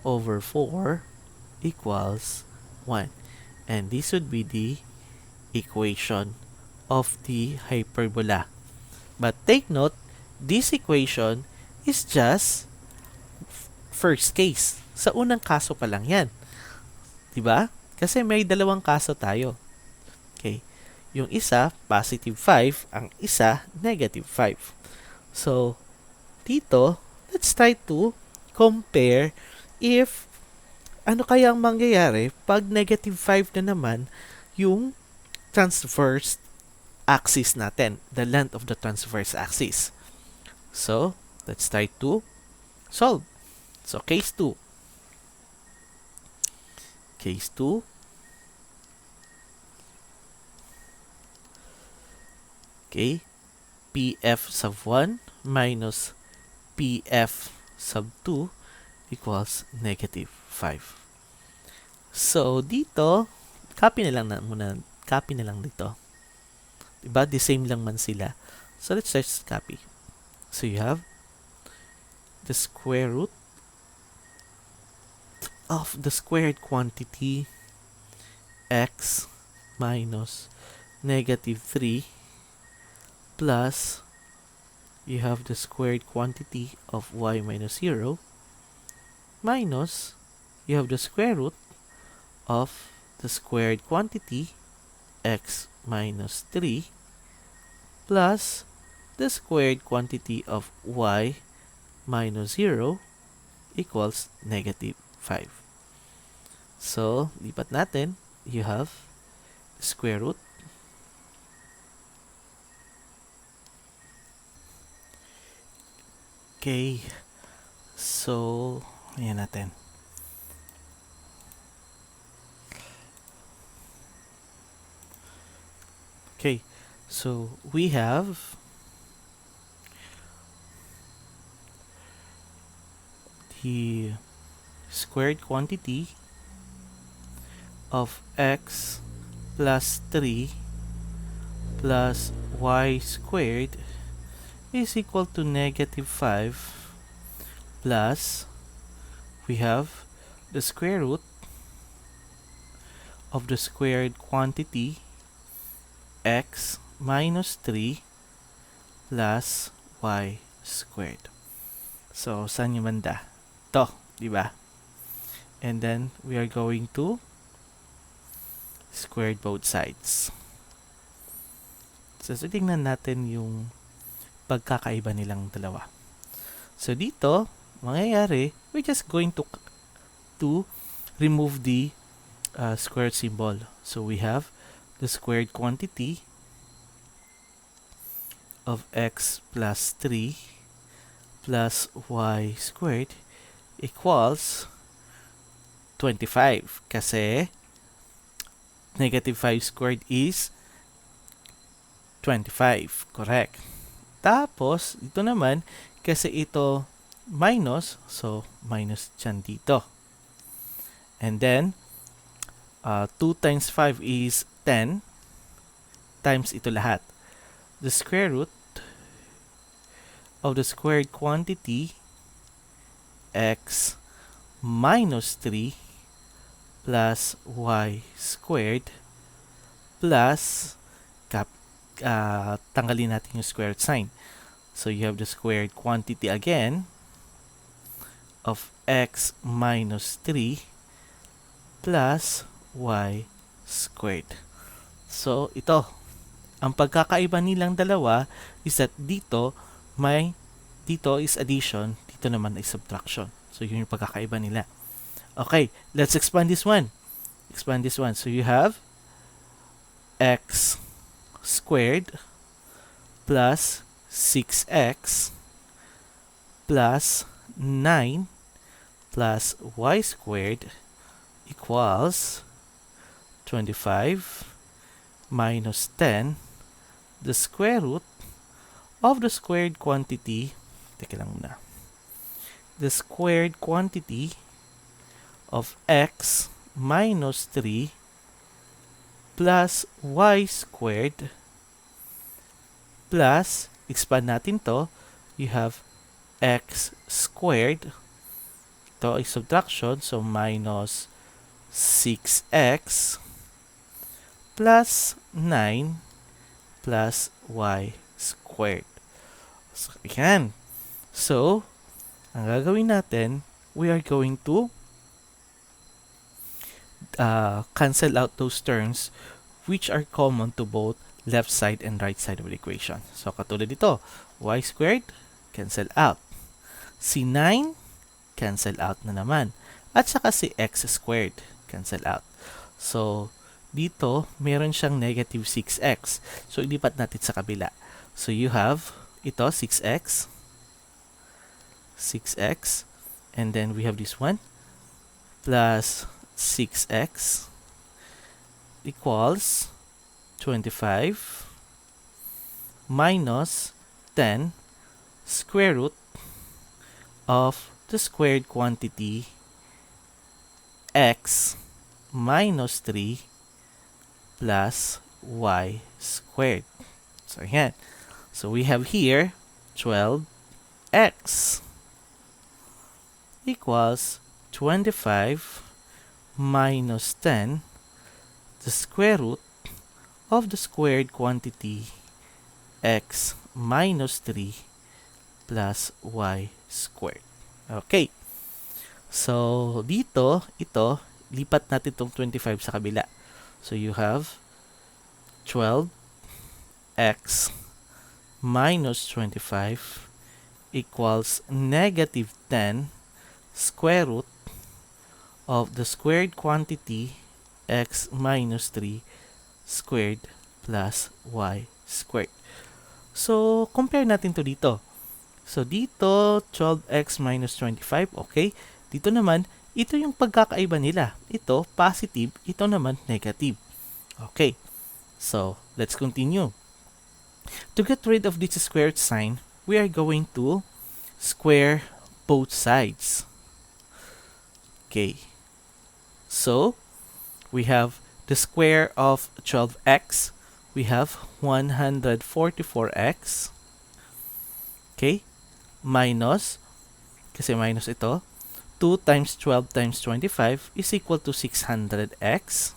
over 4 equals 1. And this would be the equation of the hyperbola. But take note, this equation is just first case. Sa unang kaso pa lang yan. Diba? Kasi may dalawang kaso tayo. Okay. Yung isa, positive 5. Ang isa, negative 5. So, dito, let's try to compare if ano kaya ang mangyayari pag negative 5 na naman yung transverse axis natin, the length of the transverse axis. So, let's try to solve. So, case 2. Case 2. Okay. PF sub 1 minus PF sub 2 equals negative 5. So, dito, copy na lang dito. Diba? The same lang man sila. So, let's just copy. So, you have the square root of the squared quantity x minus negative 3 plus you have the squared quantity of y minus 0 minus you have the square root of the squared quantity x minus 3 plus the squared quantity of y minus 0 equals negative 5. So, lipat natin. You have the square root . Okay. So, ayan natin. Okay. So, we have the squared quantity of x plus 3 plus y squared is equal to negative 5 plus we have the square root of the squared quantity x minus 3 plus y squared. So, saan yung banda? To, di ba? And then, we are going to square both sides. So, tingnan natin yung pagkakaiba nilang dalawa. So, dito, mangyayari, we're just going to remove the squared symbol. So, we have the squared quantity of x plus 3 plus y squared equals 25 kasi negative 5 squared is 25, correct? Tapos, ito naman, kasi ito minus, so minus dyan dito. And then, 2 times 5 is 10 times ito lahat. The square root of the squared quantity x minus 3 plus y squared plus tanggalin natin yung squared sign. So you have the squared quantity again of x minus 3 plus y squared. So ito, ang pagkakaiba nilang dalawa is that dito is addition, dito naman is subtraction. So yun yung pagkakaiba nila. Okay, let's expand this one. So you have x squared plus 6x plus 9 plus y squared equals 25 minus 10, the square root of the squared quantity, the squared quantity of x minus 3 plus y squared plus, expand natin to, you have x squared, ito is subtraction, so minus 6x plus 9 plus y squared. So, yan. So, ang gagawin natin, we are going to cancel out those terms which are common to both left side and right side of the equation. So, katulad ito, y squared, cancel out. Si 9, cancel out na naman. At saka si x squared, cancel out. So, dito, meron siyang negative 6x. So, ilipat natin sa kabila. So, you have ito, 6x, and then we have this one, plus 6x equals 25 minus 10 square root of the squared quantity x minus 3 plus y squared. So, yan. So, we have here 12x equals 25 minus 10, the square root of the squared quantity x minus 3 plus y squared. Okay. So, dito, ito, lipat natin itong 25 sa kabila. So, you have 12x minus 25 equals negative 10 square root of the squared quantity x minus 3 squared plus y squared. So, compare natin to dito. So, dito, 12x minus 25, okay. Dito naman, ito yung pagkakaiba nila. Ito, positive. Ito naman, negative. Okay. So, let's continue. To get rid of this squared sign, we are going to square both sides. Okay. So, we have the square of 12x. we have 144x, okay, minus, kasi minus ito, 2 times 12 times 25 is equal to 600x,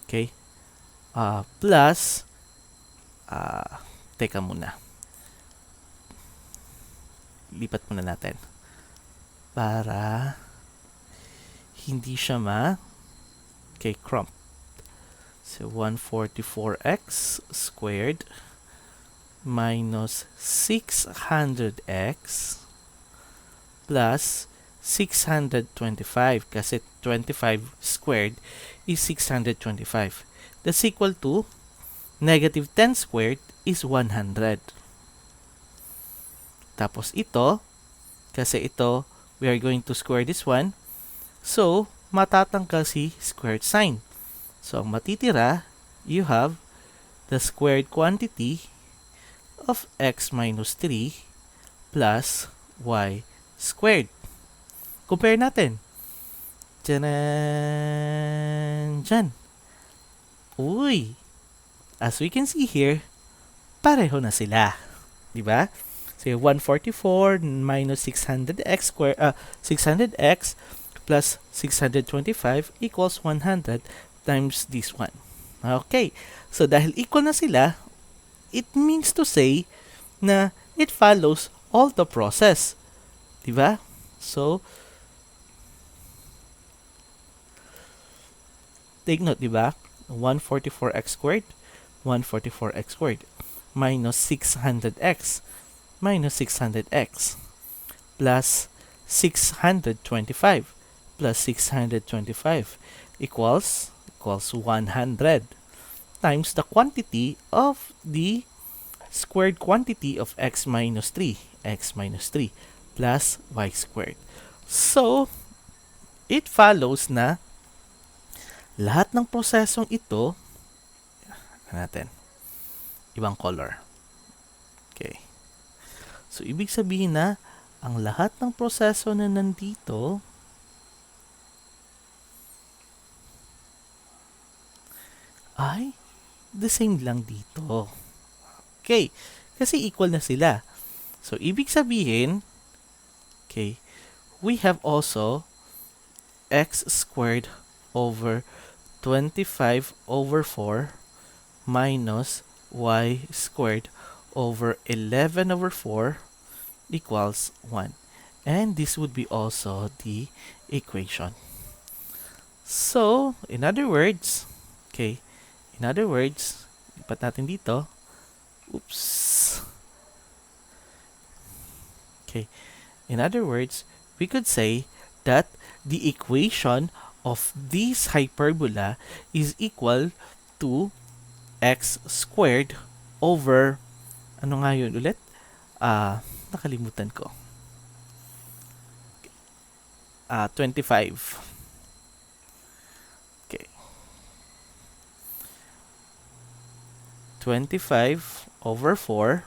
okay, plus, teka muna, lipat muna natin para hindi siya okay, crump. So 144x squared minus 600x plus 625 kasi 25 squared is 625. That's equal to negative 10 squared is 100. Tapos ito, kasi ito, we are going to square this one. So, matatanggal si squared sign. So, ang matitira, you have the squared quantity of x minus 3 plus y squared. Compare natin. Tchanan! Dyan. Uy! As we can see here, pareho na sila. Diba? So, 144 minus 600x square, 600x plus 625 equals 100 times this one. Okay. So, dahil equal na sila, it means to say na it follows all the process. Diba? So, take note, diba? 144x squared, 144x squared minus 600x minus 600x plus 625 plus 625 equals 100 times the quantity of the squared quantity of x minus 3 plus y squared. So, it follows na lahat ng prosesong ito, natin, ibang color. Okay. So, ibig sabihin na, ang lahat ng proseso na nandito, ay the same lang dito. Okay. Kasi equal na sila. So, ibig sabihin, okay, we have also x squared over 25 over 4 minus y squared over 11 over 4 equals 1. And this would be also the equation. So, in other words, okay, lipat natin dito. Oops. Okay. In other words, we could say that the equation of this hyperbola is equal to x squared over, ano nga yun ulit? Nakalimutan ko. 25. Okay. 25 over 4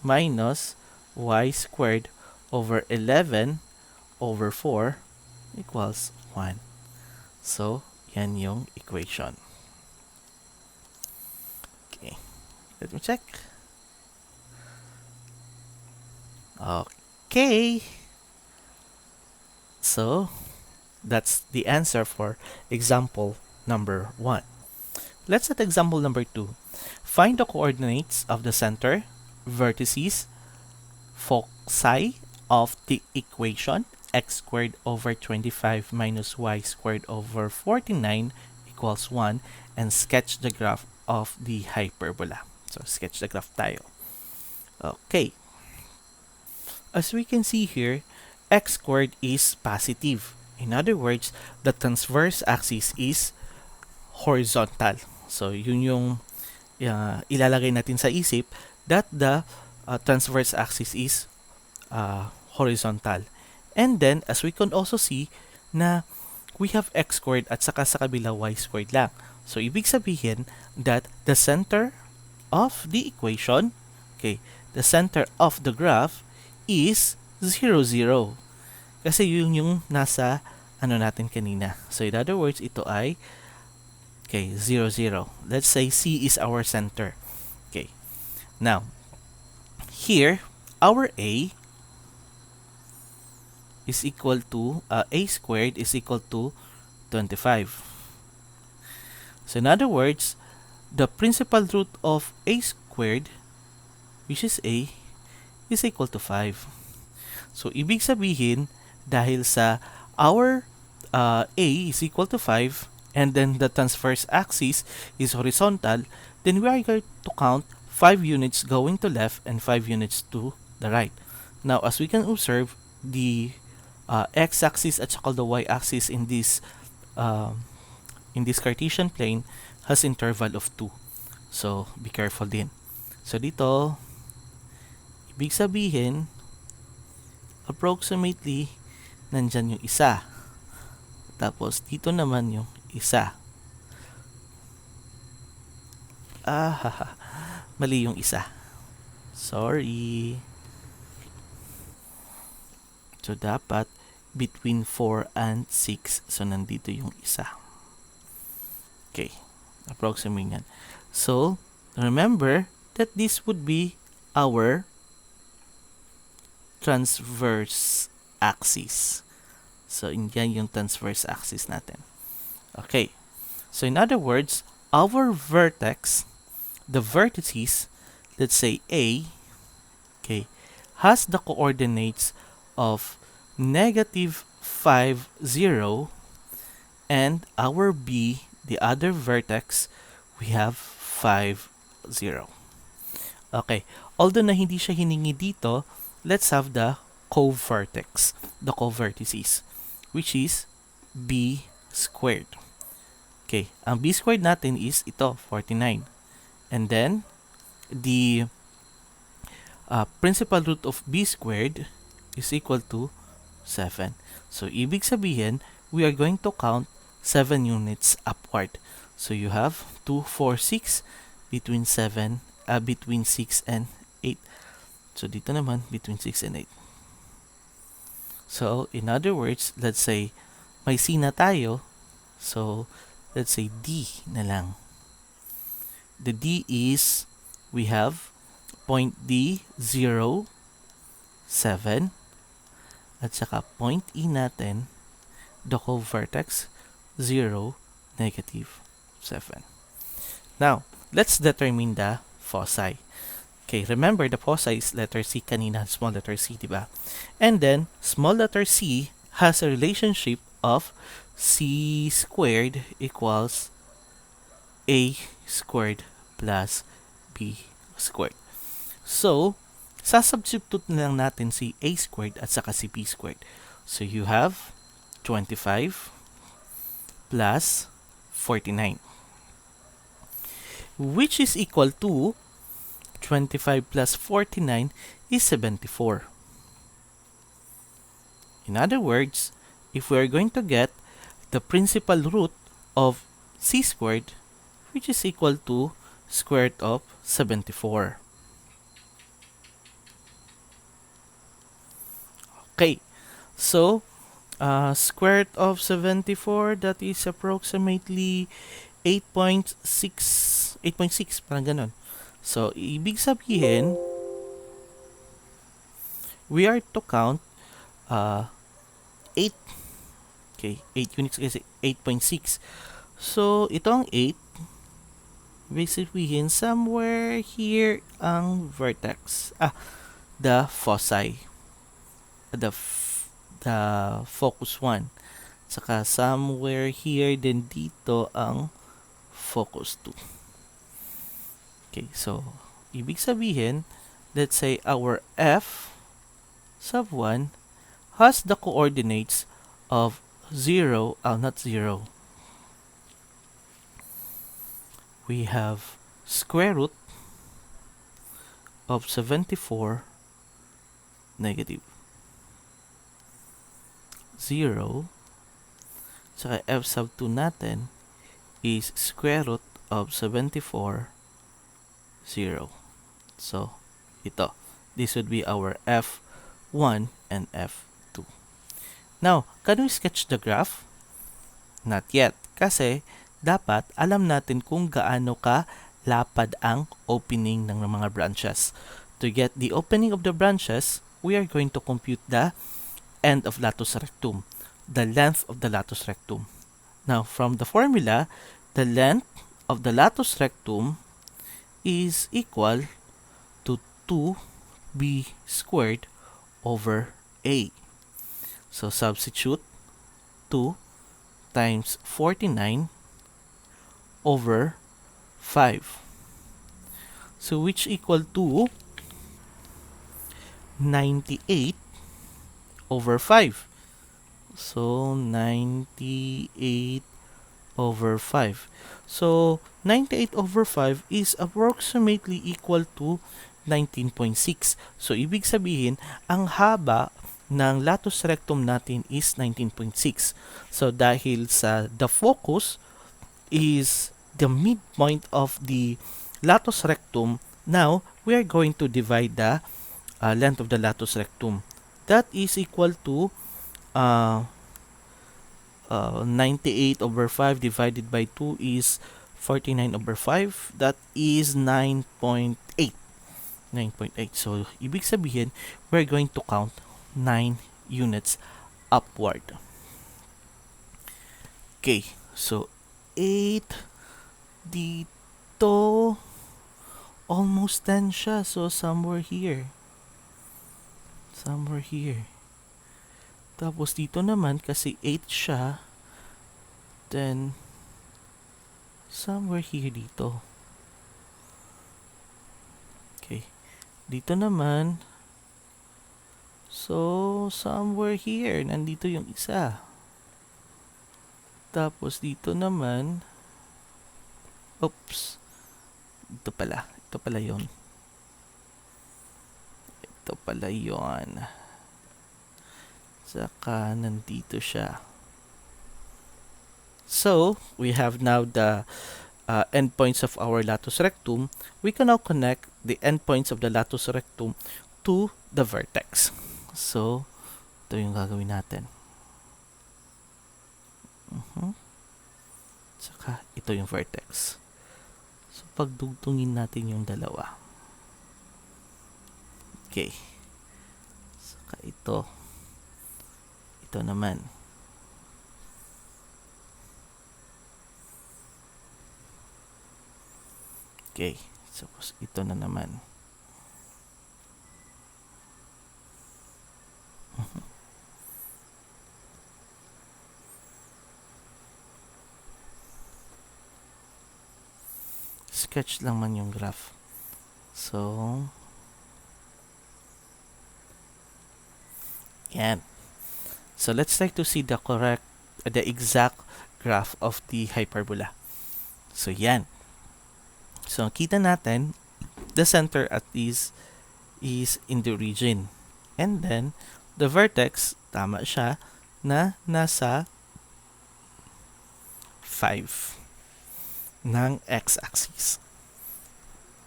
minus y squared over 11 over 4 equals 1. So, yan yung equation. Okay. Let me check. Okay. So, that's the answer for example number 1. Let's at example number 2. Find the coordinates of the center, vertices, foci of the equation x squared over 25 minus y squared over 49 equals 1 and sketch the graph of the hyperbola. So, sketch the graph tayo. Okay. As we can see here, x squared is positive. In other words, the transverse axis is horizontal. So, yun yung ilalagay natin sa isip that the transverse axis is horizontal. And then, as we can also see, na we have x squared at saka sa kabila y squared lang. So, ibig sabihin that the center of the equation, okay, the center of the graph is 0, 0. Kasi yun yung nasa natin kanina. So, in other words, ito ay Okay, 0, 0. Let's say C is our center. Okay. Now, here, our A is equal to, A squared is equal to 25. So in other words, the principal root of A squared, which is A, is equal to 5. So, ibig sabihin, dahil sa our A is equal to 5, and then the transverse axis is horizontal, then we are going to count 5 units going to left and 5 units to the right. Now, as we can observe, the x-axis at saka the y-axis in this Cartesian plane has interval of 2. So, be careful din. So, dito, ibig sabihin, approximately, nandyan yung isa. Tapos, dito naman yung isa. Mali yung isa. Sorry. So, dapat between 4 and 6. So, nandito yung isa. Okay. Approximate yan. So, remember that this would be our transverse axis. So, yan yung transverse axis natin. Okay. So, in other words, our vertex, the vertices, let's say A, okay, has the coordinates of negative 5, 0, and our B, the other vertex, we have 5, 0. Okay. Although na hindi siya hiningi dito, let's have the co-vertex, the co-vertices, which is B squared. Okay. Ang B squared natin is ito, 49. And then, the principal root of B squared is equal to 7. So, ibig sabihin, we are going to count 7 units upward. So, you have 2, 4, 6, between 6 and 8. So, dito naman, between 6 and 8. So, in other words, let's say, may C na tayo. So, let's say D na lang. The D is, we have point D, 0, 7. At saka point E natin, the co-vertex, 0, negative 7. Now, let's determine the foci. Okay, remember the foci is letter C kanina, small letter C, diba? And then, small letter C has a relationship of C squared equals A squared plus B squared. So, sasubstitute na lang natin si A squared at saka si B squared. So, you have 25 plus 49, which is equal to 25 plus 49 is 74. In other words, if we are going to get the principal root of C squared, which is equal to square root of 74. Okay, so square root of 74, that is approximately 8.6, parang ganon. So, ibig sabihin, we are to count 8. Okay, 8 units kasi 8.6. So, ito ang 8. Ibig sabihin, somewhere here ang vertex. The foci. The focus 1. Saka somewhere here din dito ang focus 2. Okay, so ibig sabihin, let's say our F sub 1 has the coordinates of 0, not 0. We have square root of 74 negative 0. Saka F sub 2 natin is square root of 74 0. So, ito. This would be our F1 and F2. Now, can we sketch the graph? Not yet. Kasi, dapat alam natin kung gaano ka lapad ang opening ng mga branches. To get the opening of the branches, we are going to compute the end of latus rectum, the length of the latus rectum. Now, from the formula, the length of the latus rectum is equal to 2b squared over a. So, substitute 2 times 49 over 5. So, which equal to 98 over 5. So, 98 over 5. So, 98 over 5 is approximately equal to 19.6. So, ibig sabihin, ang haba ng latus rectum natin is 19.6. So, dahil sa the focus is the midpoint of the latus rectum, now, we are going to divide the length of the latus rectum. That is equal to 98 over 5 divided by 2 is 49 over 5. That is 9.8. 9.8. So, ibig sabihin, we're going to count 9 units upward. Okay. So, 8 dito. Almost 10 siya. So, somewhere here. Somewhere here. Tapos dito naman, kasi 8 siya, then somewhere here dito. Okay. Dito naman, so somewhere here, nandito yung isa. Tapos dito naman, oops, ito pala yon. Ito pala yon. Saka nandito siya. So, we have now the endpoints of our latus rectum. We can now connect the endpoints of the latus rectum to the vertex. So, ito yung gagawin natin. Saka, ito yung vertex. So, pagdugtungin natin yung dalawa. Okay. Saka ito. Ito naman. Okay. So, ito na naman. Sketch lang man yung graph. So, yan. So, let's try to see the exact graph of the hyperbola. So, yan. So, kita natin, the center at is in the origin. And then, the vertex, tama siya, na nasa 5 ng x-axis.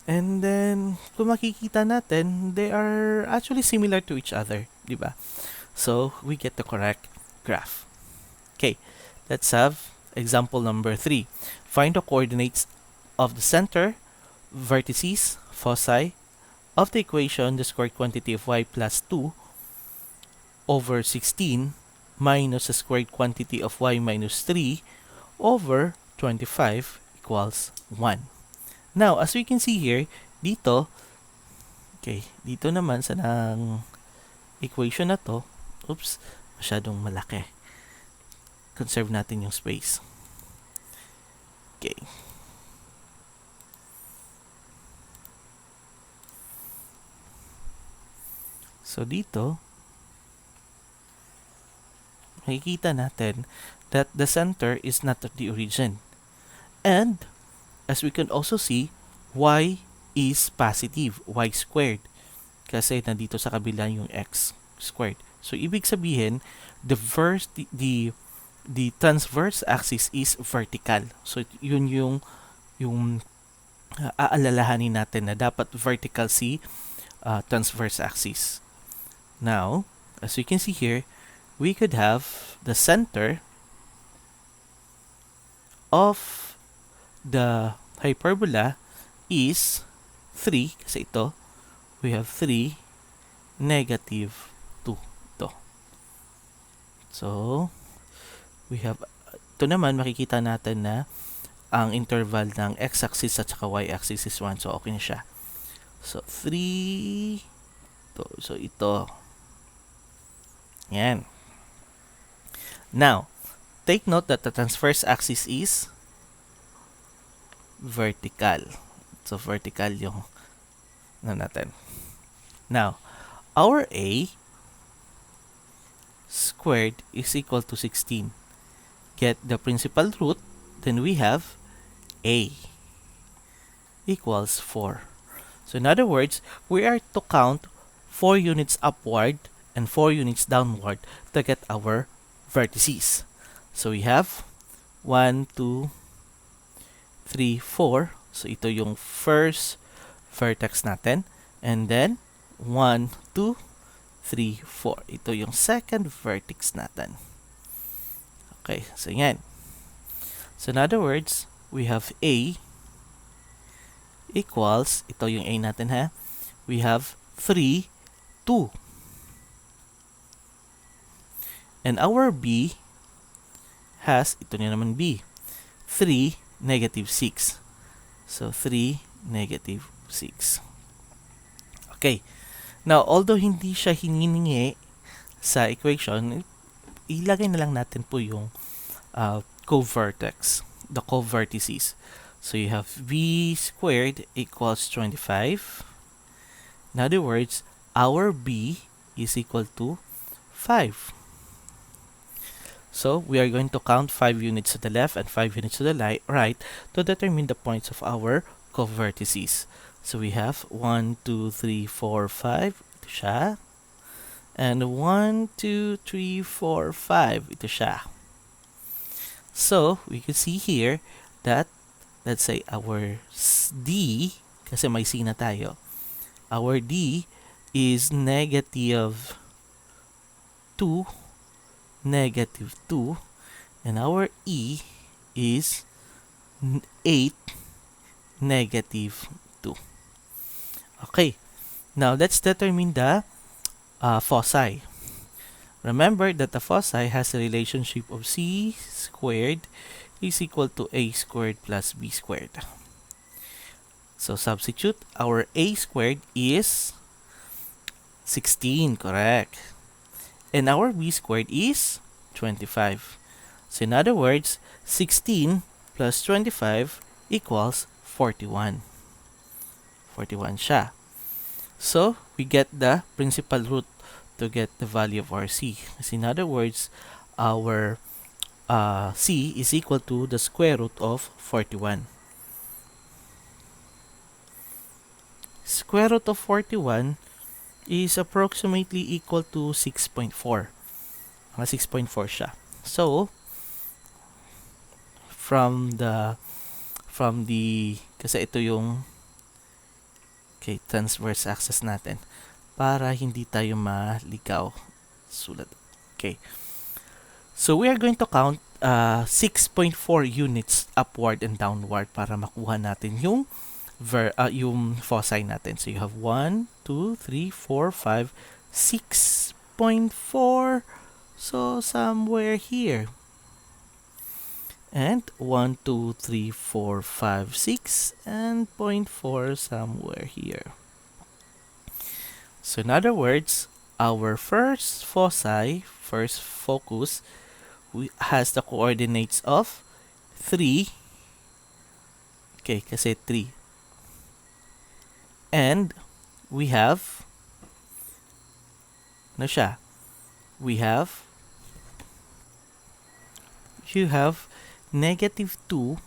And then, kung makikita natin, they are actually similar to each other, di ba? So, we get the correct graph. Okay, let's have example number 3. Find the coordinates of the center, vertices, foci of the equation the squared quantity of y plus 2 over 16 minus the squared quantity of y minus 3 over 25 equals 1. Now, as we can see here, dito, okay, dito naman sa ng equation na to, oops, masyadong malaki. Conserve natin yung space. Okay. So, dito, makikita natin that the center is not at the origin. And, as we can also see, y is positive, y squared. Kasi nandito sa kabila yung x squared. So, ibig sabihin, the transverse axis is vertical. So, yun yung aalalahanin natin na dapat vertical si transverse axis. Now, as we can see here, we could have the center of the hyperbola is 3, kasi ito, we have 3, negative 2. Ito. So, we have, ito naman, makikita natin na ang interval ng x-axis at saka y-axis is 1. So, okay na siya. So, 3, ito. So, ito. Yan. Now, take note that the transverse axis is vertical. So, vertical yung natin. Now, our A squared is equal to 16. Get the principal root, then we have A equals 4. So, in other words, we are to count 4 units upward and 4 units downward to get our vertices. So, we have 1, 2, 3, 4. So, ito yung first vertex natin. And then, 1, 2, 3, 4. Ito yung second vertex natin. Okay, so yan. So, in other words, we have A equals, ito yung A natin ha, we have 3, 2. And our B has, ito na naman B, 3, negative 6. So, 3, negative 6. Okay. Now, although hindi siya hiningi sa equation, ilagay na lang natin po yung co-vertex, the co-vertices. So, you have B squared equals 25. In other words, our B is equal to 5. So, we are going to count 5 units to the left and 5 units to the right to determine the points of our co-vertices. So, we have 1, 2, 3, 4, 5. Ito siya. And 1, 2, 3, 4, 5. Ito siya. So, we can see here that, let's say, our D, kasi may C na tayo, our D is negative 2, negative 2, and our E is 8, negative 2. Okay, now let's determine the foci. Remember that the foci has a relationship of C squared is equal to A squared plus B squared. So substitute, our A squared is 16, correct? And our B squared is 25. So in other words, 16 plus 25 equals 41. 41 siya. So, we get the principal root to get the value of our C. So in other words, our C is equal to the square root of 41. Square root of 41 is approximately equal to 6.4. 6.4 siya. So, from the kasi ito yung transverse axis natin para hindi tayo maligaw. Sulat. Okay. So, we are going to count 6.4 units upward and downward para makuha natin yung foci natin. So, you have 1, 2, 3, 4, 5, 6.4. So, somewhere here. And 1, 2, 3, 4, 5, 6, and 0.4 somewhere here. So, in other words, our first foci, first focus, has the coordinates of 3. Okay, kasi 3. And we have, ano siya? You have negative 2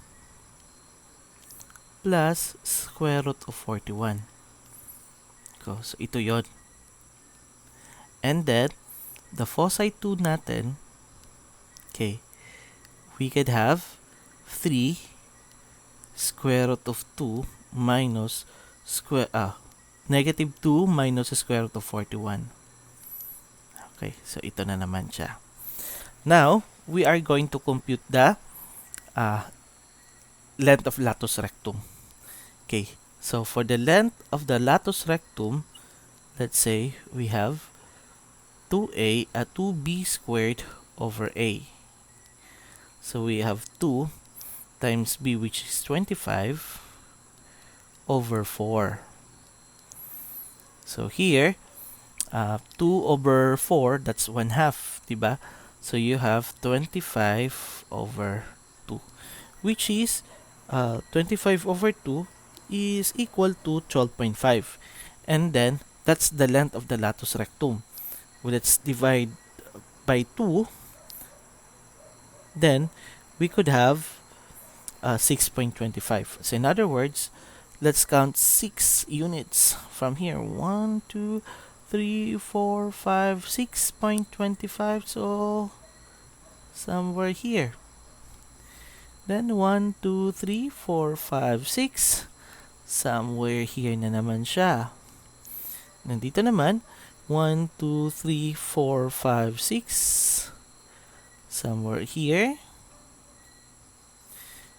plus square root of 41. So, ito yon. And then, the foci 2 natin, okay, we could have 3 square root of 2 minus negative 2 minus square root of 41. Okay, so ito na naman siya. Now, we are going to compute the length of latus rectum. Okay, so for the length of the latus rectum, let's say we have 2b squared over a. So we have 2 times b, which is 25 over 4. So here, 2 over 4, that's 1 half, diba? So you have 25 over 2, which is 25 over 2 is equal to 12.5. And then, that's the length of the latus rectum. Well, let's divide by 2. Then, we could have 6.25. So in other words, let's count 6 units from here. 1, 2, 3, 4, 5, 6.25. So somewhere here. Then 1, 2, 3, 4, 5, 6. Somewhere here na naman siya. Nandito naman, 1, 2, 3, 4, 5, 6. Somewhere here.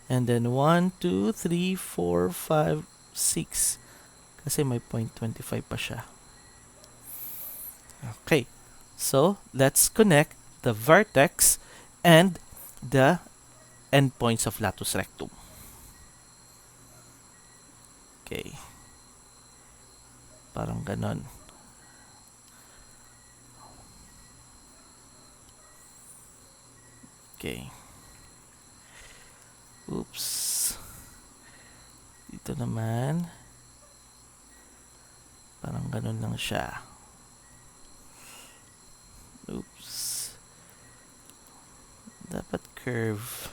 And then 1, 2, 3, 4, 5, 6. Kasi may 0.25 pa siya. Okay. So, let's connect the vertex and the endpoints of latus rectum. Okay. Parang ganon. Okay. Oops. Dito naman. Parang ganun lang siya. Oops. Dapat curve.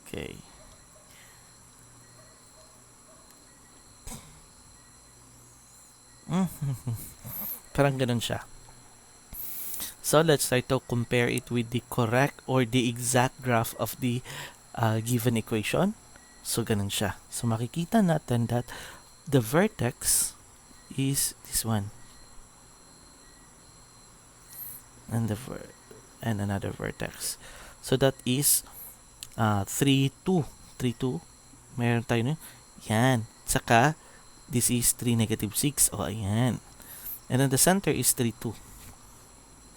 Okay. Parang ganun siya. So, let's try to compare it with the correct or the exact graph of the given equation. So, ganun siya. So, makikita natin that the vertex is this one. And another vertex. So, that is 3, 2. 3, 2. Meron tayo no? Yan. Saka, this is 3, negative 6. O, ayan. And then the center is 3, 2.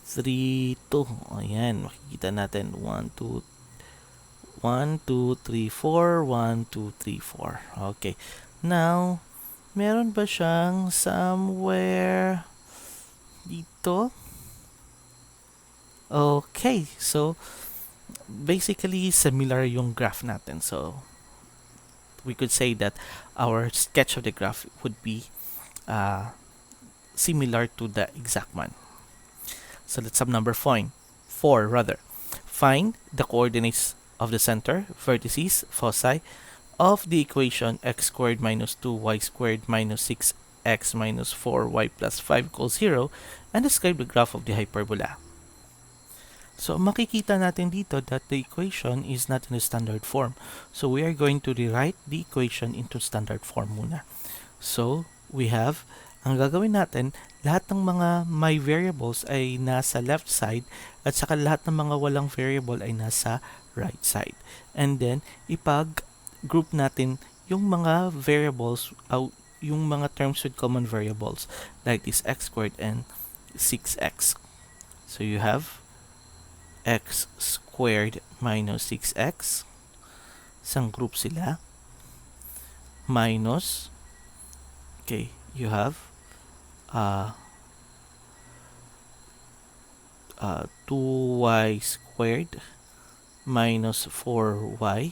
3, 2. O, ayan. Makikita natin. 1, 2, 3, 4. 1, 2, 3, 4. Okay. Now, meron ba siyang somewhere dito? Okay. So, basically, similar yung graph natin. So, we could say that our sketch of the graph would be similar to the exact one. So let's have number 4 rather. Find the coordinates of the center, vertices, foci of the equation x squared minus 2y squared minus 6x minus 4y plus 5 equals 0 and describe the graph of the hyperbola. So, makikita natin dito that the equation is not in the standard form. So, we are going to rewrite the equation into standard form muna. So, we have, ang gagawin natin, lahat ng mga may variables ay nasa left side at saka lahat ng mga walang variable ay nasa right side. And then, ipag-group natin yung mga variables, yung mga terms with common variables like this x squared and 6x. So, you have x squared minus 6x. Isang group sila. Minus, okay, you have 2y squared minus 4y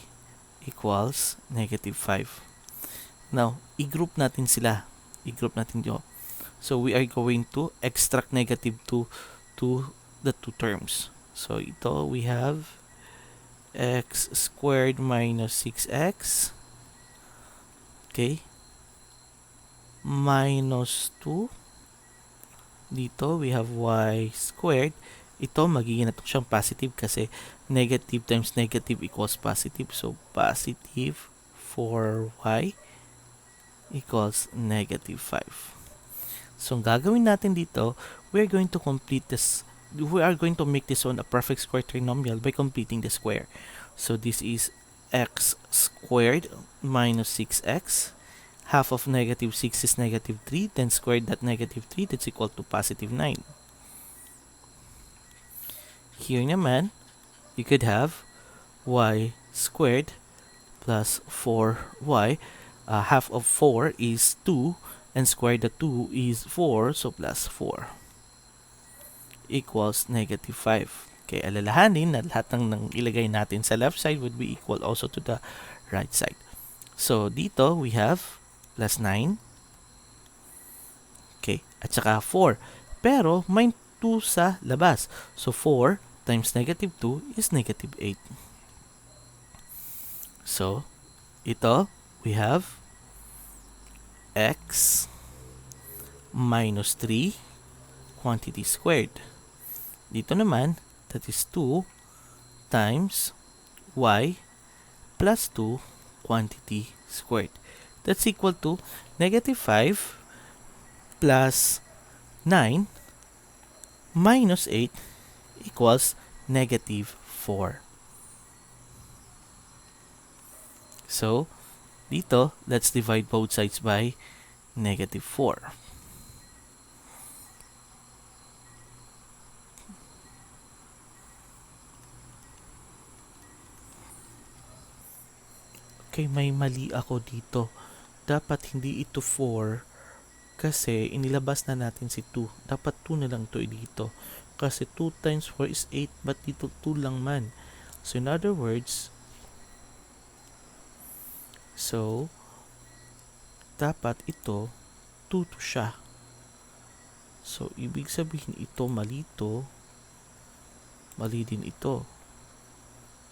equals negative 5. Now, i-group natin sila. I-group natin dito. So, we are going to extract negative 2 to the two terms. So, ito, we have x squared minus 6x. Okay. Minus 2. Dito, we have y squared. Ito, magiging na ito siyang positive kasi negative times negative equals positive. So, positive 4y equals negative 5. So, ang gagawin natin dito, we are going to make this one a perfect square trinomial by completing the square. So, this is x squared minus 6x. Half of negative 6 is negative 3, then squared that negative 3, that's equal to positive 9. Here naman, you could have y squared plus 4y. Half of 4 is 2, and square the 2 is 4, so plus 4 equals negative 5. Okay, alalahanin na lahat ng ilagay natin sa left side would be equal also to the right side. So, dito we have plus 9. Okay, at saka 4. Pero may 2 sa labas. So, 4 times negative 2 is negative 8. So, ito, we have x minus 3 quantity squared. Dito naman, that is 2 times y plus 2 quantity squared. That's equal to negative 5 plus 9 minus 8 equals negative 4. So, dito, let's divide both sides by negative 4. Okay, may mali ako dito. Dapat hindi ito 4 kasi inilabas na natin si 2. Dapat 2 na lang to dito. Kasi 2 times 4 is 8, but dito 2 lang man. So, in other words, dapat ito 2 to siya. So, ibig sabihin ito mali to. Mali din ito.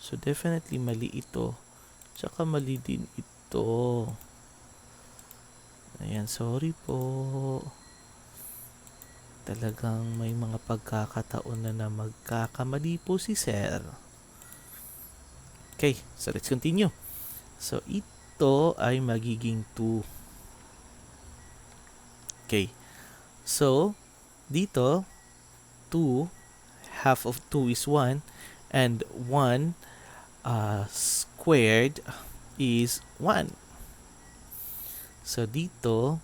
So, definitely mali ito. Tsaka mali din ito. Ayan, sorry po. Talagang may mga pagkakataon na magkakamali po si Sir. Okay, so let's continue. So, ito ay magiging 2. Okay. So, dito, 2, half of 2 is 1, and 1 squared is 1. So, dito,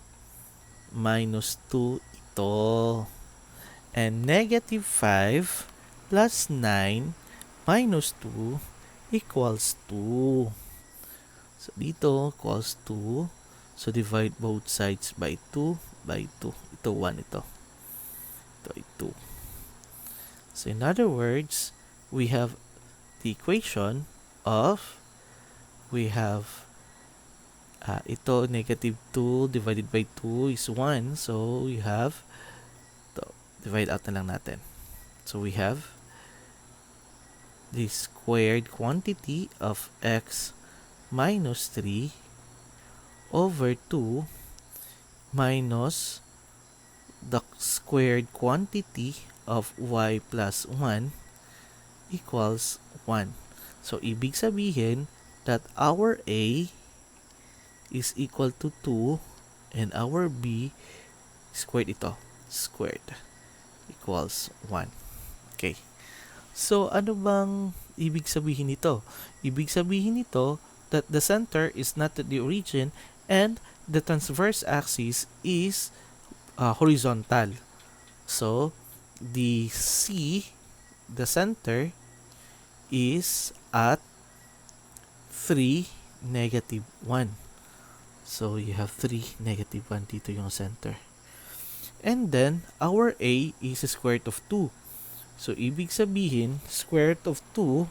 minus 2 ito. And negative 5 plus 9 minus 2 equals 2. So, dito, equals 2. So, divide both sides by 2 by 2. Ito, 1 ito. Ito ay 2. So, in other words, we have the equation of, we have ito, negative 2 divided by 2 is 1. So, we have, divide out na lang natin. So, we have the squared quantity of x minus 3 over 2 minus the squared quantity of y plus 1 equals 1. So, ibig sabihin that our A is equal to 2 and our B squared equals 1. Okay. So, ano bang ibig sabihin nito? Ibig sabihin nito that the center is not at the origin and the transverse axis is horizontal. So, the center is at 3, negative 1. So, you have 3, negative 1 dito yung center. And then, our A is square root of 2. So, ibig sabihin, square root of 2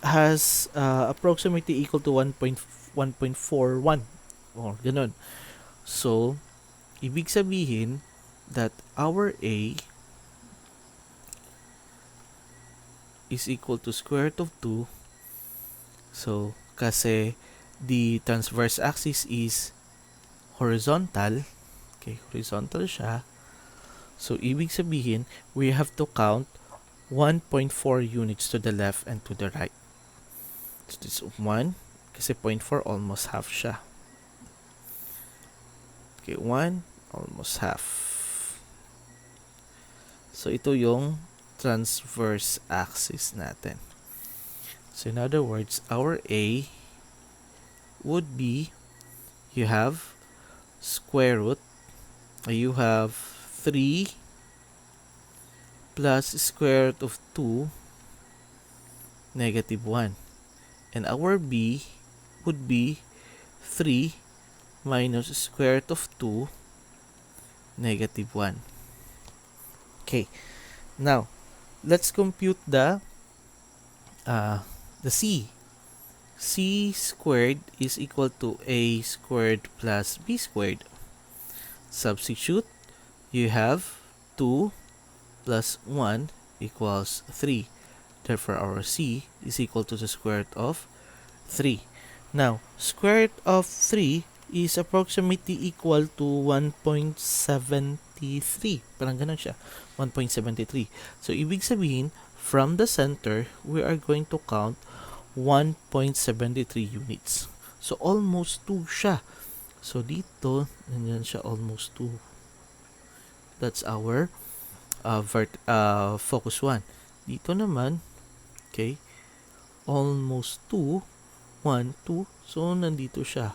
has approximately equal to 1.41 or ganun. So, ibig sabihin that our A is equal to square root of 2. So, kasi the transverse axis is horizontal. Okay, horizontal siya. So, ibig sabihin, we have to count 1.4 units to the left and to the right. So, this 1, kasi 0.4 almost half siya. Okay, 1 almost half. So, ito yung transverse axis natin. So, in other words, our A would be, you have square root, you have 3 plus square root of 2, negative 1. And our B would be 3 minus square root of 2, negative 1. Okay, now let's compute the C. C squared is equal to A squared plus B squared. Substitute, you have 2 plus 1 equals 3. Therefore, our C is equal to the square root of 3. Now, square root of 3 is approximately equal to 1.73. Parang ganun siya. 1.73. So, ibig sabihin, from the center, we are going to count 1.73 units. So, almost 2 siya. So, dito, nandiyan siya almost 2. That's our focus 1. Dito naman, okay, almost 2, 1, 2. So, nandito siya.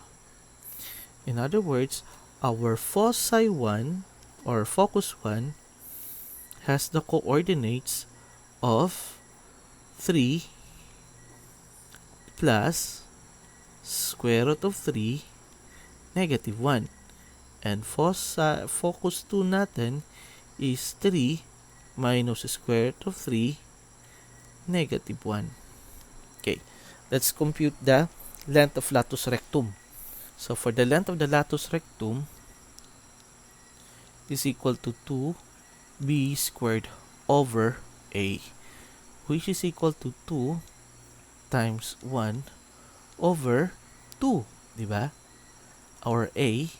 In other words, our foci 1 or focus 1 has the coordinates of 3 plus square root of 3, negative 1. And focus 2 natin is 3 minus square root of 3, negative 1. Okay, let's compute the length of latus rectum. So, for the length of the latus rectum is equal to 2b squared over a, which is equal to 2 times 1 over 2, di ba? Our a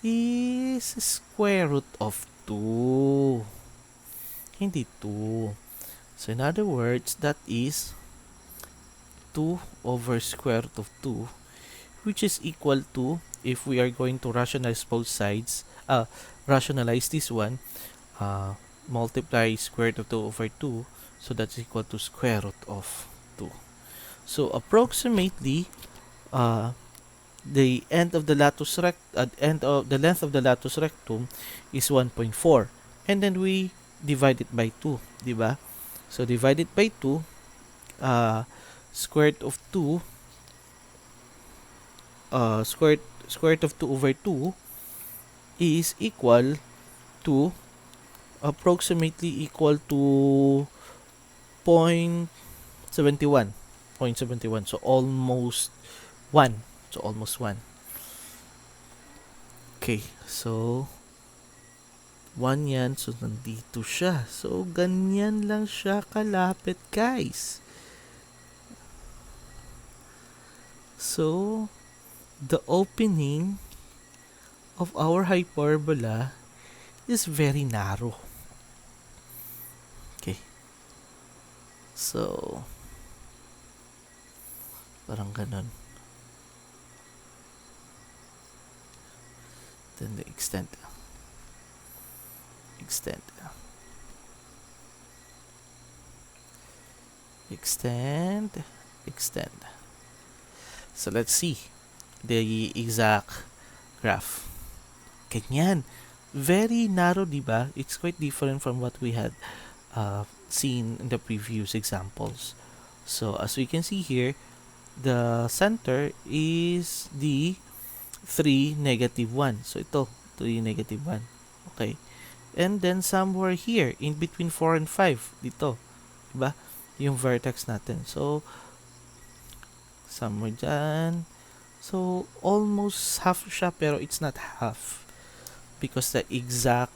is square root of 2, hindi 2. So, in other words, that is 2 over square root of 2, which is equal to, if we are going to rationalize both sides, rationalize this one, multiply square root of 2 over 2, so that's equal to square root of 2. So, approximately, the end of the latus length of the latus rectum is 1.4, and then we divide it by 2, di ba? So, divide it by 2, square root of 2, square root of 2 over 2 is equal to approximately equal to 0.71. So, almost 1. So, almost 1. Okay, so 1 yan. So, nandito siya. So, ganyan lang siya kalapit, guys. So, the opening of our hyperbola is very narrow. Okay. So, parang ganun. Then the extend. So, let's see the exact graph. Ganyan. Very narrow, diba? It's quite different from what we had seen in the previous examples. So, as we can see here, the center is the 3, negative 1. So, ito, 3, negative 1. Okay. And then, somewhere here, in between 4 and 5, dito. Diba? Yung vertex natin. So, somewhere dyan. So, almost half siya, pero it's not half. Because the exact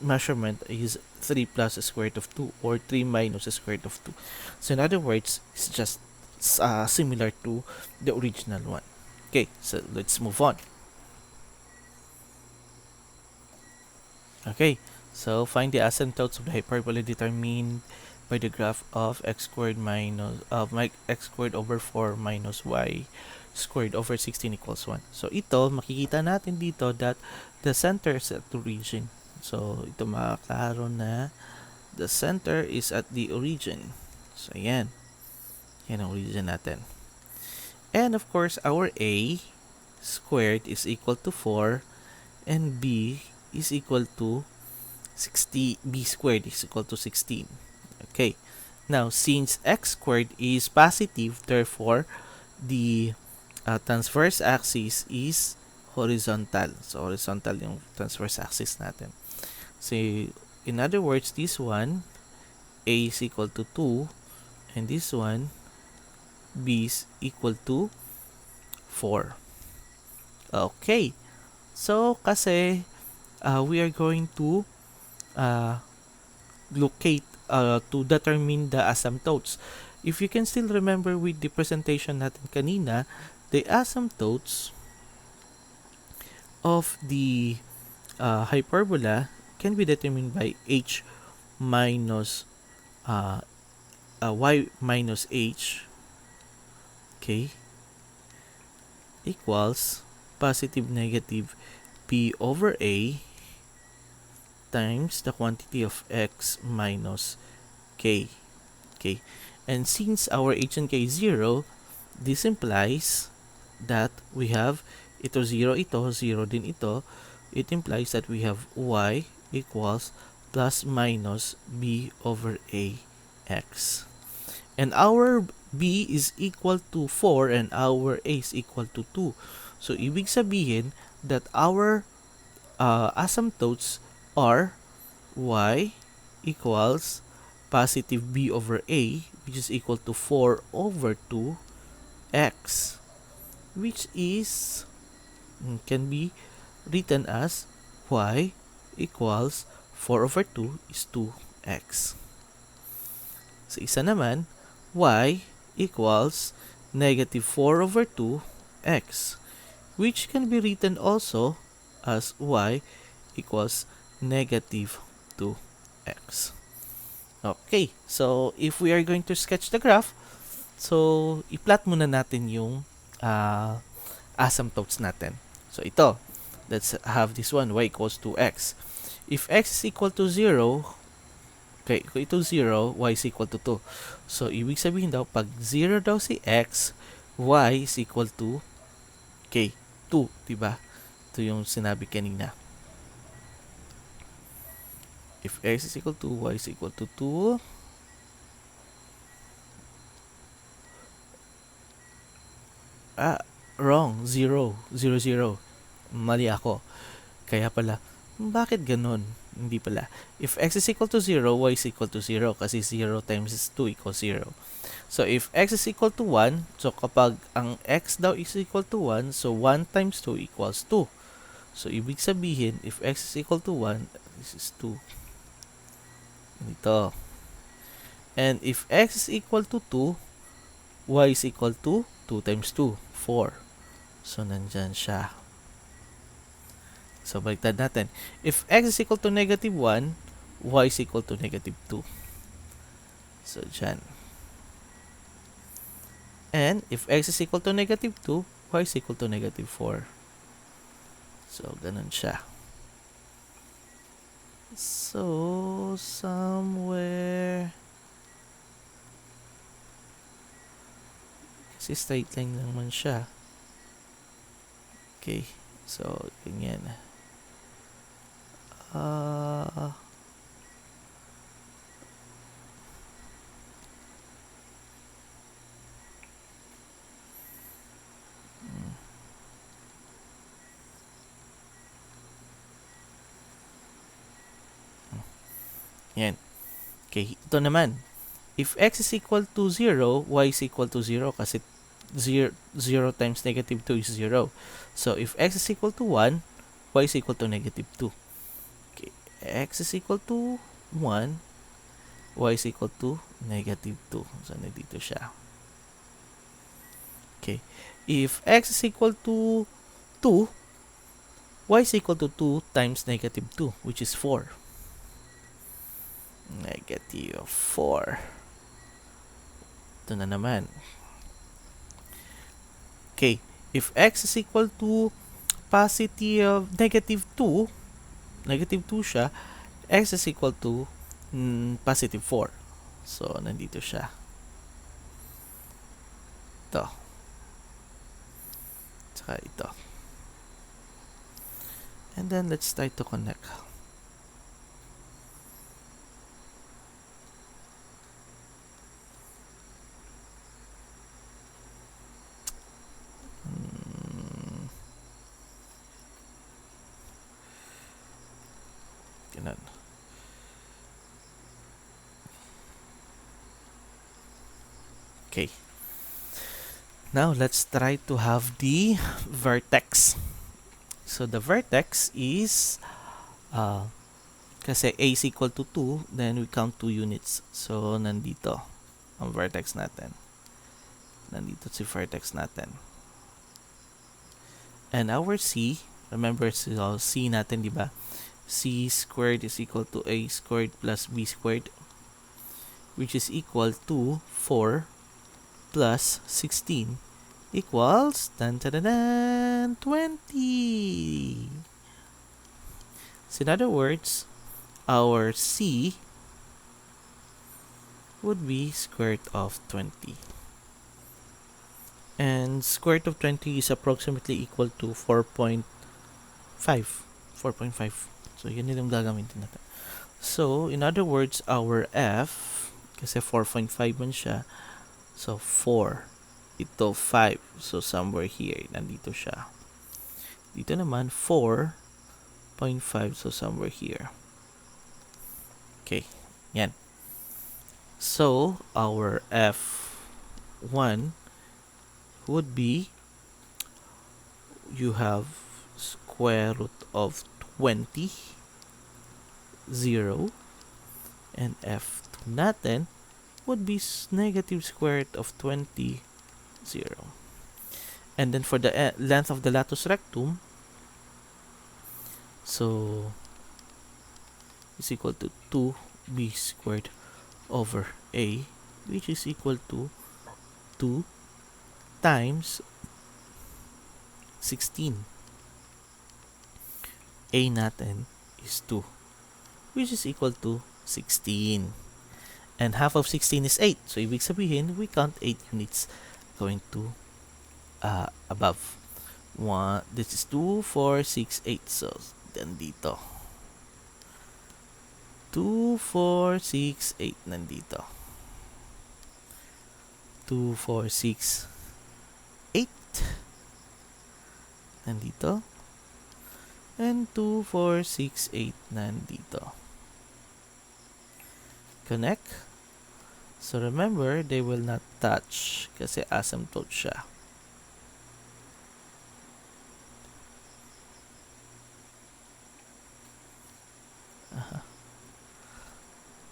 measurement is 3 plus square root of 2 or 3 minus square root of 2. So, in other words, it's just similar to the original one. Okay, so let's move on. Okay, so find the asymptotes of the hyperbola determined by the graph of x squared over 4 minus y squared over 16 equals 1. So ito, makikita natin dito that the center is at origin. So ito makakaroon na the center is at the origin. So ayan. Yan ang origin natin. And of course, our A squared is equal to 4 and B is equal to 60. B squared is equal to 16. Okay. Now, since x squared is positive, therefore, the transverse axis is horizontal. So, horizontal yung transverse axis natin. So, in other words, this one, A is equal to 2, and this one, B is equal to 4. Okay. So, kasi we are going to locate to determine the asymptotes. If you can still remember with the presentation natin kanina, the asymptotes of the hyperbola can be determined by h minus y minus h, okay, equals positive negative p over a times the quantity of x minus k. Okay, and since our h and k is 0, this implies that we have ito 0 din ito. It implies that we have y equals plus minus b over a x. And our b is equal to 4 and our a is equal to 2. So, ibig sabihin that our asymptotes are y equals positive b over a, which is equal to 4 over 2 x, which is can be written as y equals 4 over 2 is 2x. So, isa naman, y equals negative 4 over 2x, which can be written also as y equals negative 2x. Okay, so if we are going to sketch the graph, so i-plot muna natin yung asymptotes natin. So ito, let's have this one, y equals 2x. If x is equal to 0, okay, kung ito 0, y is equal to 2. So, ibig sabihin daw, pag 0 daw si x, y is equal to, okay, 2, diba? Ito yung sinabi kanina. If x is equal to, y is equal to 2, wrong, 0, 0, 0. Mali ako. Kaya pala, bakit ganun? Hindi pala. If x is equal to 0, y is equal to 0 kasi 0 times 2 equals 0. So, if x is equal to 1, so kapag ang x daw is equal to 1, so 1 times 2 equals 2. So, ibig sabihin, if x is equal to 1, this is 2. Ito. And if x is equal to 2, y is equal to 2 times 2, 4. So, nandyan siya. So, baliktad natin. If x is equal to negative 1, y is equal to negative 2. So, dyan. And if x is equal to negative 2, y is equal to negative 4. So, ganun siya. So, somewhere... Kasi straight line lang man siya. Okay. So, ganyan. Yan. Okay, ito naman. If x is equal to 0, y is equal to 0 kasi 0 times negative 2 is 0. So, if x is equal to 1, y is equal to negative 2. Okay, x is equal to 1, y is equal to negative 2. So, nandito siya. Okay, if x is equal to 2, y is equal to 2 times negative 2, which is 4. Negative 4. Ito na naman. Okay, if x is equal to positive negative 2 siya, x is equal to positive 4. So, nandito siya. Ito. Tsaka ito. And then, let's try to connect. Ganun. Okay. Now, let's try to have the vertex. So, the vertex is, kasi a is equal to 2, then we count 2 units. So, nandito ang vertex natin. Nandito si vertex natin. And our c, remember so c natin, di ba? C squared is equal to a squared plus b squared, which is equal to 4 plus 16 equals 20. So in other words, our c would be square root of 20. And square root of 20 is approximately equal to 4.5. 4.5. So, yun yung gagamitin natin. So, in other words, our f, kasi 4.5 man siya, so 4. Ito, 5. So, somewhere here, nandito siya. Dito naman, 4.5. So, somewhere here. Okay, yan. So, our f1 would be, you have square root of 20, 0, and f2 natin would be negative square root of 20, 0. And then for the length of the latus rectum, so is equal to 2b squared over a, which is equal to 2 times 16. A natin is 2, which is equal to 16. And half of 16 is 8. So, ibig sabihin, we count 8 units going to above. This is 2, 4, 6, 8. So, nandito. 2, 4, 6, 8. Nandito. 2, 4, 6, 8. Nandito. And 2, 4, 6, 8. Nandito. Connect. So, remember, they will not touch kasi asymptote siya.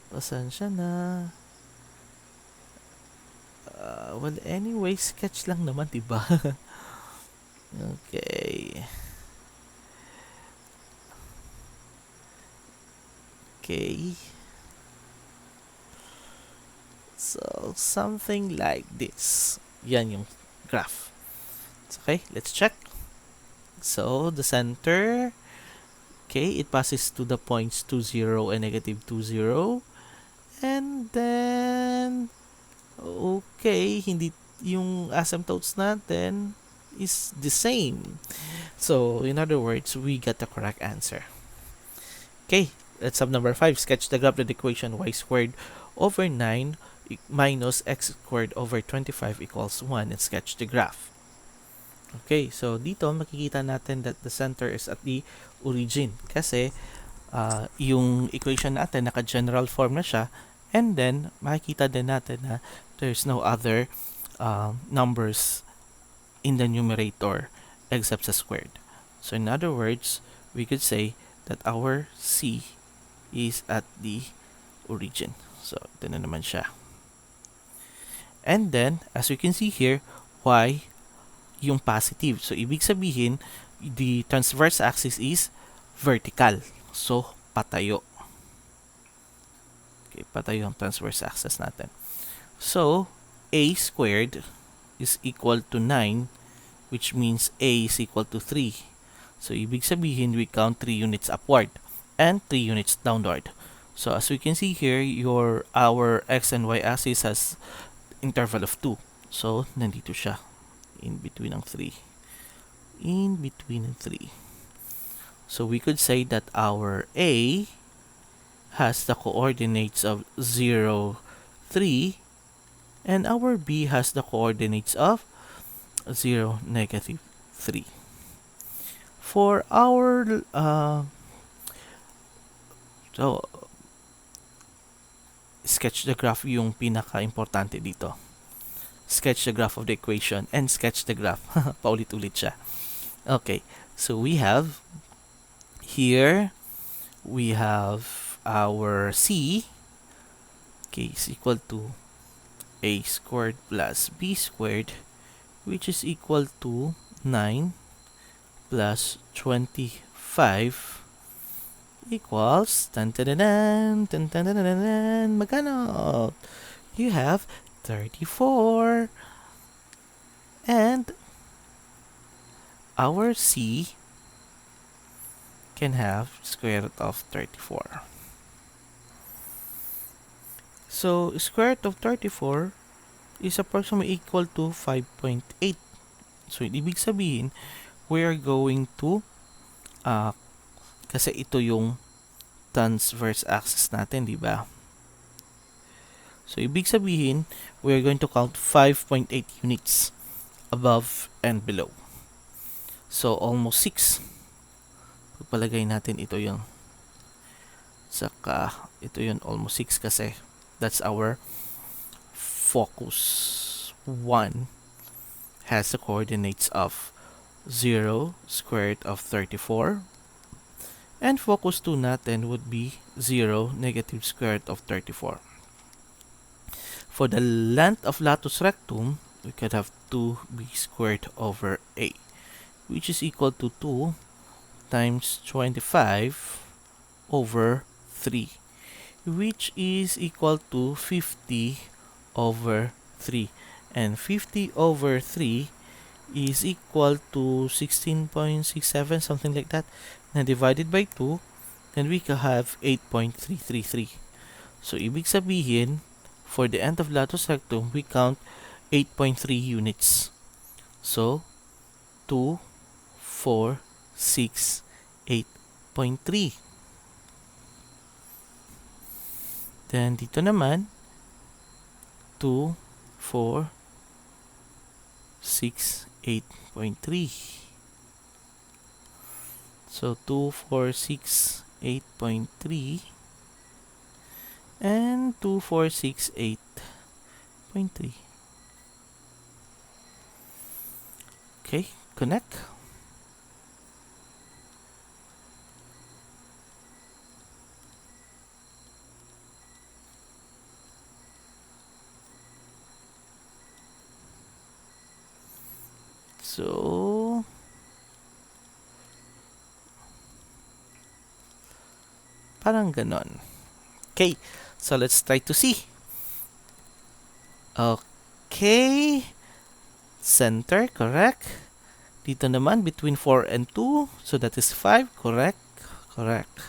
Pasensya na. Well, anyway, sketch lang naman, diba? Okay. Okay. So, something like this. Yan yung graph. Okay, let's check. So, the center, okay, it passes to the points 2, 0 and negative 2, 0. And then, okay, hindi yung asymptotes natin is the same. So, in other words, we got the correct answer. Okay, let's have number 5. Sketch the graph of the equation y squared over 9 minus x squared over 25 equals 1 and sketch the graph. Okay, so dito makikita natin that the center is at the origin kasi yung equation natin naka-general form na siya, and then makikita din natin na there's no other numbers in the numerator except sa squared. So in other words, we could say that our C is at the origin. So ito na naman siya. And then, as you can see here, y yung positive. So ibig sabihin, the transverse axis is vertical. So, patayo. Okay, patayo ang transverse axis natin. So, a squared is equal to 9 which means A is equal to 3. So, ibig sabihin, we count 3 units upward and 3 units downward. So, as we can see here, our X and Y axis has interval of 2. So, nandito siya. In between ng 3. In between ng 3. So, we could say that our A has the coordinates of 0, 3, and our B has the coordinates of 0, negative 3. For our sketch the graph yung pinaka-importante dito. Sketch the graph of the equation and sketch the graph. Paulit-ulit siya. Okay, so we have here, we have our C, okay, is equal to A squared plus B squared, which is equal to 9 plus 25 equals magkano? You have 34. And our C can have square root of 34. So, square root of 34 is approximately equal to 5.8. So, ibig sabihin, we are going to kasi ito yung transverse axis natin, di ba? So, ibig sabihin, we are going to count 5.8 units above and below. So, almost 6. Pagpalagay natin ito yung saka ito yun almost 6 kasi that's our focus 1 has the coordinates of 0 square root of 34, and focus 2 natin would be 0 negative square root of 34. For the length of latus rectum, we could have 2b squared over a, which is equal to 2 times 25 over 3, which is equal to 50 over 3. And 50 over 3 is equal to 16.67, something like that. Na divided by 2, then we can have 8.333. So, ibig sabihin, for the end of latus rectum, we count 8.3 units. So, 2, 4, 6, 8.3. Then, dito naman, 2, 4, 6, 8.3. So, 2, 4, 6, 8.3. And 2, 4, 6, 8.3. Okay, connect. So, parang ganon. Okay, so let's try to see. Okay, center, correct. Dito naman, between 4 and 2, so that is 5, correct, correct.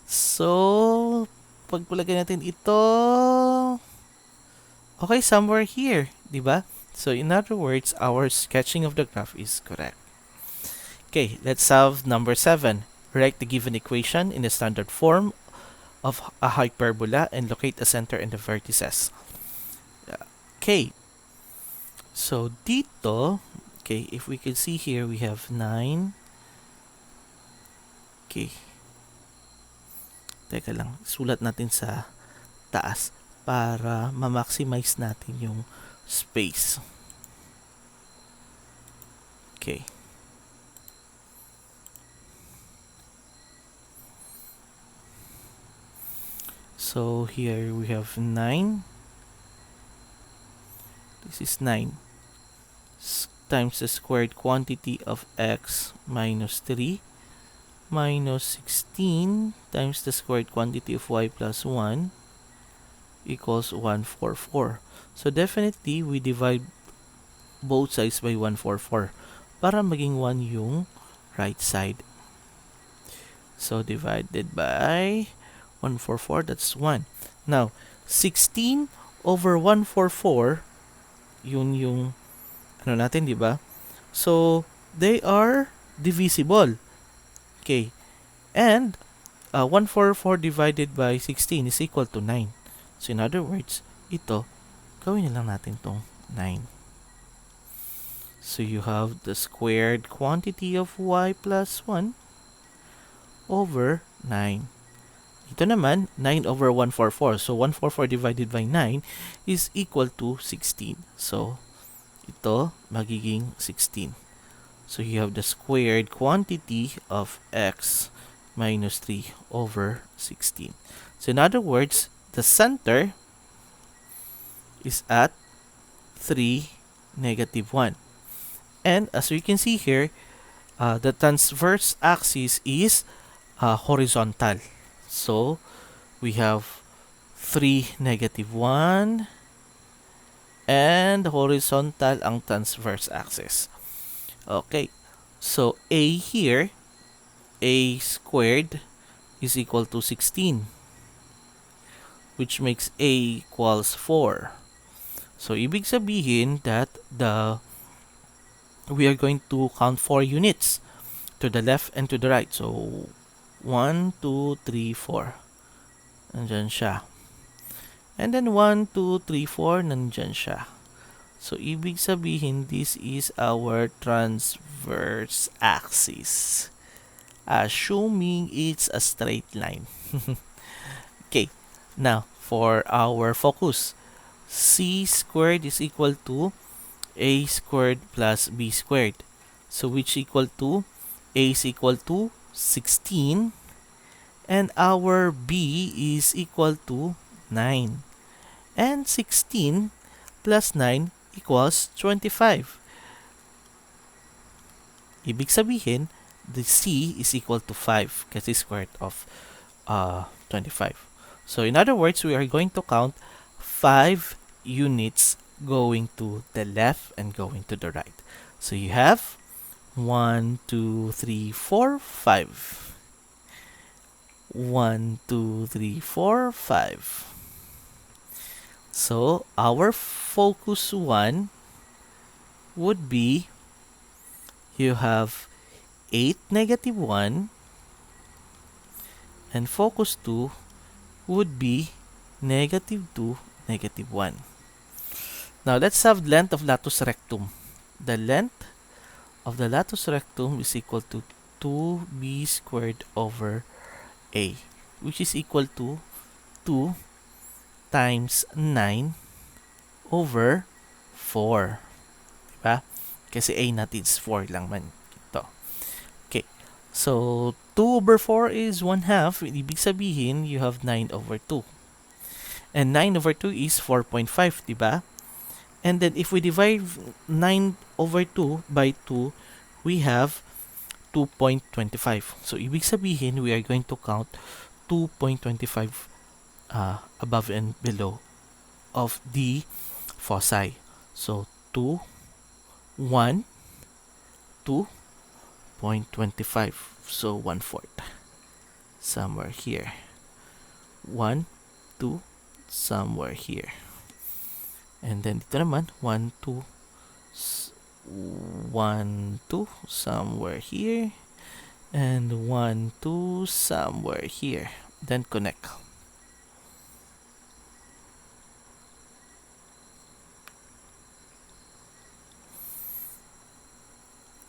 So, pagpulagay natin ito, okay, somewhere here, di ba? So, in other words, our sketching of the graph is correct. Okay, let's solve number 7. Write the given equation in the standard form of a hyperbola and locate the center and the vertices. Okay, so dito, okay, if we can see here, we have 9. Okay, teka lang, sulat natin sa taas para ma-maximize natin yung space. Okay. So here we have 9. This is 9 times the squared quantity of x minus 3 minus 16 times the squared quantity of y plus 1 equals 144. So definitely we divide both sides by 144. para maging 1 yung right side. So, divided by 144, that's 1. Now, 16 over 144, yun yung ano natin, di ba? So, they are divisible. Okay. And 144 divided by 16 is equal to 9. So, in other words, ito, gawin na lang natin tong 9. So, you have the squared quantity of y plus 1 over 9. Ito naman, 9 over 144. So, 144 divided by 9 is equal to 16. So, ito magiging 16. So, you have the squared quantity of x minus 3 over 16. So, in other words, the center is at 3, negative 1. And as we can see here, the transverse axis is horizontal. So, we have 3, negative 1, and horizontal ang transverse axis. Okay, so a here, a squared is equal to 16, which makes a equals 4. So, ibig sabihin that we are going to count 4 units to the left and to the right. So, 1, 2, 3, 4. Nandyan siya. And then 1, 2, 3, 4. Nandyan siya. So, ibig sabihin, this is our transverse axis. Assuming it's a straight line. Okay. Now, for our focus, c squared is equal to a squared plus b squared. So, which equal to, a is equal to 16. And our b is equal to 9. And 16 plus 9 equals 25. Ibig sabihin, the c is equal to 5 kasi square root of 25. So, in other words, we are going to count 5 units going to the left and going to the right. So, you have 1, 2, 3, 4, 5. 1, 2, 3, 4, 5. So, our focus 1 would be, you have 8, negative 1, and focus 2 would be negative 2, negative 1. Now, let's have length of latus rectum. The length of the latus rectum is equal to 2b squared over a, which is equal to 2 times 9 over 4. Diba? Kasi a natin is 4 lang man. Ito. Okay. So, 2 over 4 is 1 half. Ibig sabihin, you have 9 over 2. And 9 over 2 is 4.5, diba? And then, if we divide 9 over 2 by 2, we have 2.25. So, ibig sabihin, we are going to count 2.25 above and below of the foci. So, 2, 1, 2.25. So, 1/4. Somewhere here. 1, 2, somewhere here. And then, dito naman, 1, 2, 1, 2, somewhere here. And 1, 2, somewhere here. Then, connect.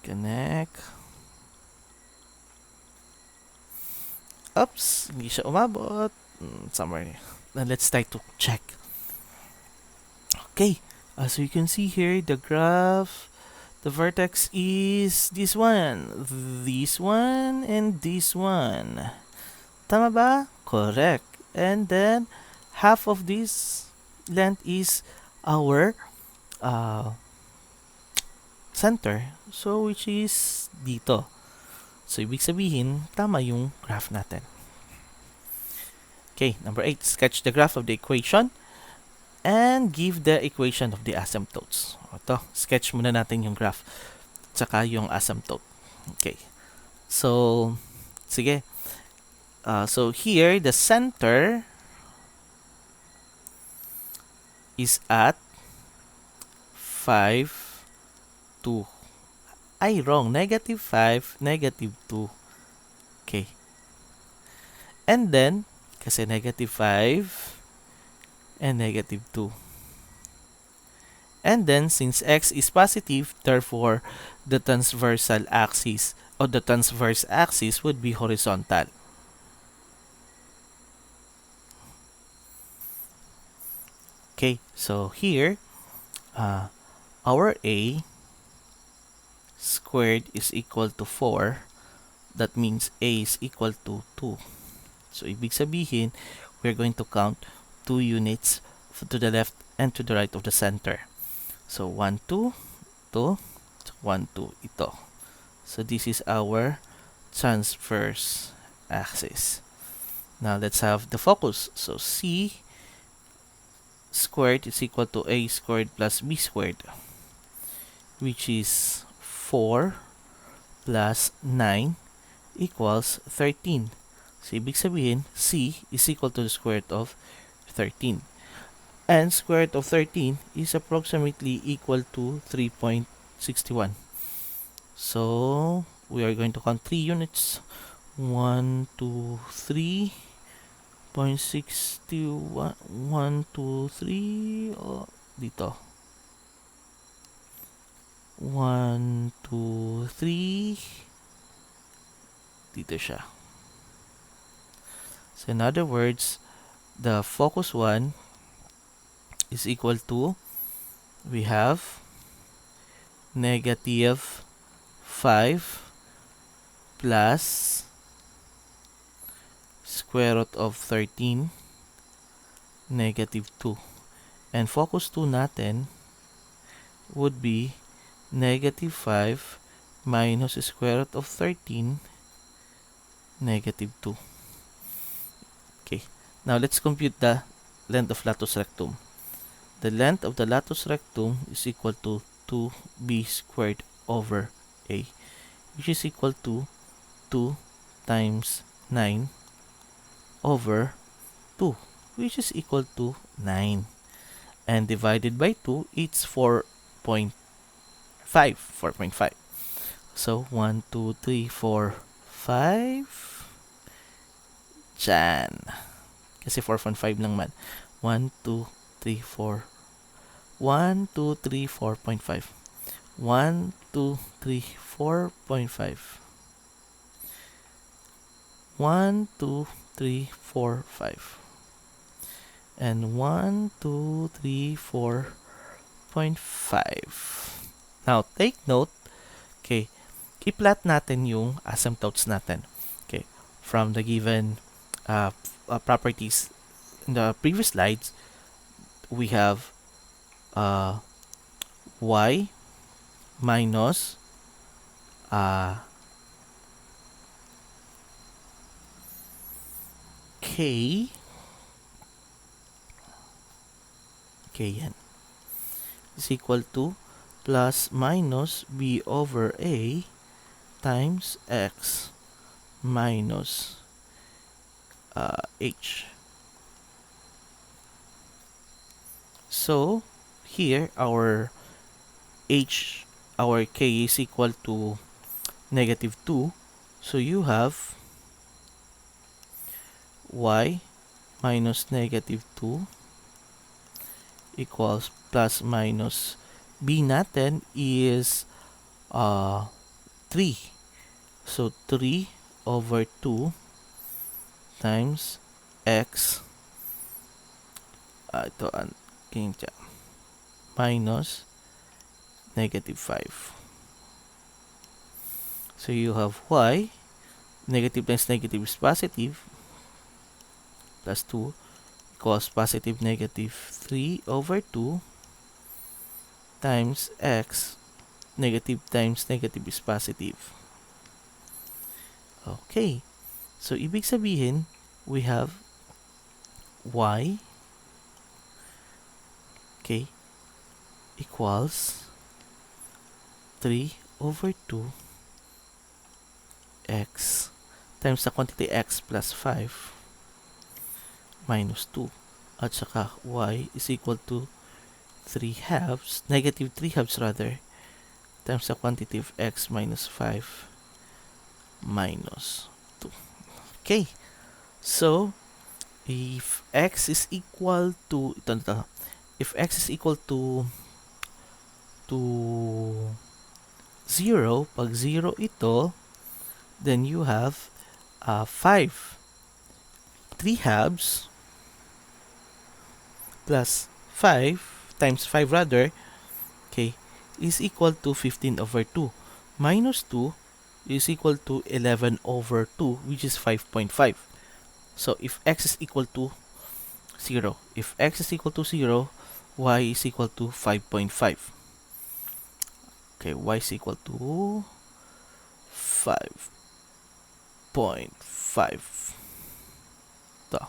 Connect. Oops, hindi siya umabot. Somewhere. Now, let's try to check. Okay, as you can see here, the graph, the vertex is this one, and this one. Tama ba? Correct. And then, half of this length is our center. So, which is dito. So, ibig sabihin, tama yung graph natin. Okay, number 8. Sketch the graph of the equation and give the equation of the asymptotes. Ito, sketch muna natin yung graph. tsaka yung asymptote. Okay. So, sige. So here, the center is at 5, 2. Ay, wrong. Negative 5, negative 2. Okay. And then, kasi negative 5 and negative 2. And then, since x is positive, therefore, the transversal axis or the transverse axis would be horizontal. Okay, so here, our a squared is equal to 4. That means a is equal to 2. So, ibig sabihin, we're going to count 2 units to the left and to the right of the center. So, 1, 2, 2, 1, 2, ito. So, this is our transverse axis. Now, let's have the focus. So, c squared is equal to a squared plus b squared, which is 4 plus 9 equals 13. So, ibig sabihin, c is equal to the square root of 13. And square root of 13 is approximately equal to 3.61. So, we are going to count 3 units. 1, 2, 3.61. 1, 2, 3. Oh, dito. 1, 2, 3. Dito siya. So, in other words, the focus 1 is equal to, we have negative 5 plus square root of 13 negative 2. And focus 2 natin would be negative 5 minus square root of 13 negative 2. Okay, now let's compute the length of latus rectum. The length of the latus rectum is equal to 2b squared over a, which is equal to 2 times 9 over 2, which is equal to 9. And divided by 2, it's 4.5. 4.5. So, 1, 2, 3, 4, 5. Diyan. Kasi 4.5 lang man. 1, 2, 3, 4. 1, 2, 3, 4.5. 1, 2, 3, 4.5. 1, 2, 3, 4, 5. And 1, 2, 3, 4.5. Now, take note. Okay. I-plot natin yung asymptotes natin. Okay. From the given properties in the previous slides, we have y minus k yan is equal to plus minus b over a times x minus h. So, here, our k is equal to negative 2. So, you have y minus negative 2 equals plus minus b natin is 3. So, 3 over 2 times x ito minus negative 5. So, you have y, negative times negative is positive, plus 2 equals positive negative 3 over 2 times x, negative times negative is positive. Okay. So, ibig sabihin, we have y, okay, equals 3 over 2 x times the quantity x plus 5 minus 2 at saka y is equal to 3 halves, negative 3 halves rather, times the quantity of x minus 5 minus 2. Okay, so if x is equal to if x is equal to 0, pag 0 ito, then you have 5 3 halves plus 5 times 5 rather, okay, is equal to 15 over 2 minus 2 is equal to 11 over 2, which is 5.5. So if x is equal to 0, if x is equal to 0, y is equal to 5.5. Okay, y is equal to 5.5. To.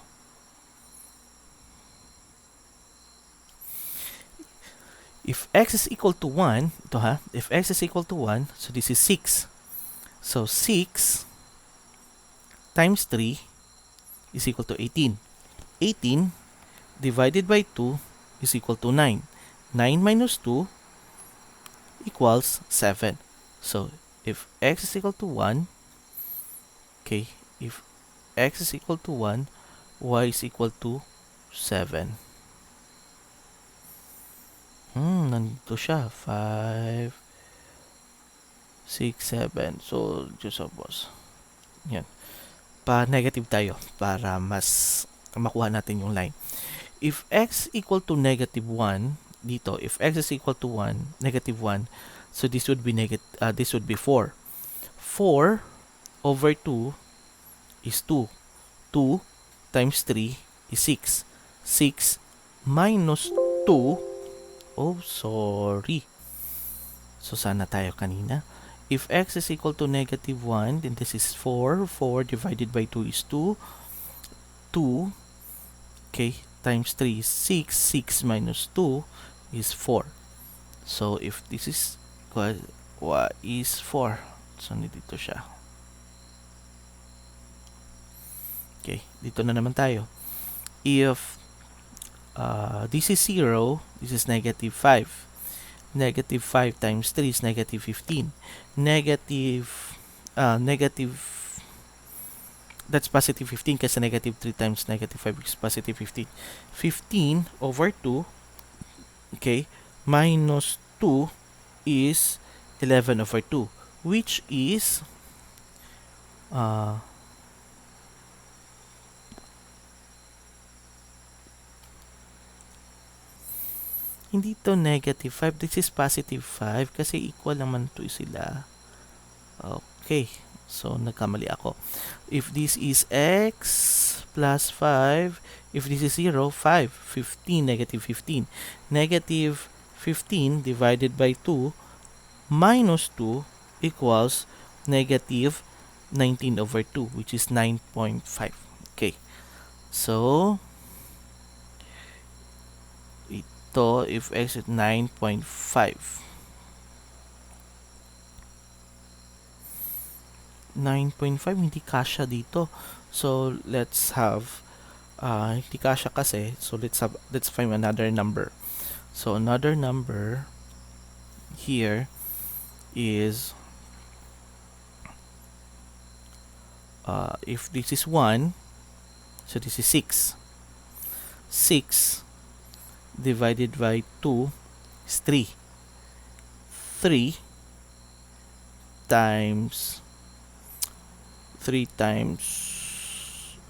If x is equal to 1, ito ha, if x is equal to 1, so this is 6. So 6 times 3 is equal to 18. 18 divided by 2 is equal to 9. 9 minus 2 equals 7. So if x is equal to 1, okay, if x is equal to 1, y is equal to 7. Nandito siya. 5, 6, 7. So, Diyos of boss. Yan. Pa-negative tayo para mas makuha natin yung line. If x equal to negative 1, dito, if x is equal to 1, negative 1, so this would be this would be 4. 4 over 2 is 2. 2 times 3 is 6. 6 minus 2, oh, sorry. So, sana tayo kanina. If x is equal to negative 1, then this is 4. 4 divided by 2 is 2. 2, okay, times 3 is 6. 6 minus 2 is 4. So, if this is y is 4. So, dito siya. Okay, dito na naman tayo. If this is 0, this is negative 5. Negative 5 times 3 is negative 15. Negative, that's positive 15 kasi negative 3 times negative 5 is positive 15. 15 over 2, okay, minus 2 is 11 over 2, which is hindi to negative 5, this is positive 5 kasi equal naman to sila. Okay, so nagkamali ako. If this is x plus 5, if this is 0, 5, 15, negative 15. Negative 15 divided by 2 minus 2 equals negative 19 over 2, which is 9.5. Okay, so ito, if x is 9.5. 9.5 hindi kasya dito. So let's have hindi kasya kasi. So let's find another number. So another number here is if this is 1, so this is 6. 6 divided by 2 is 3. 3 times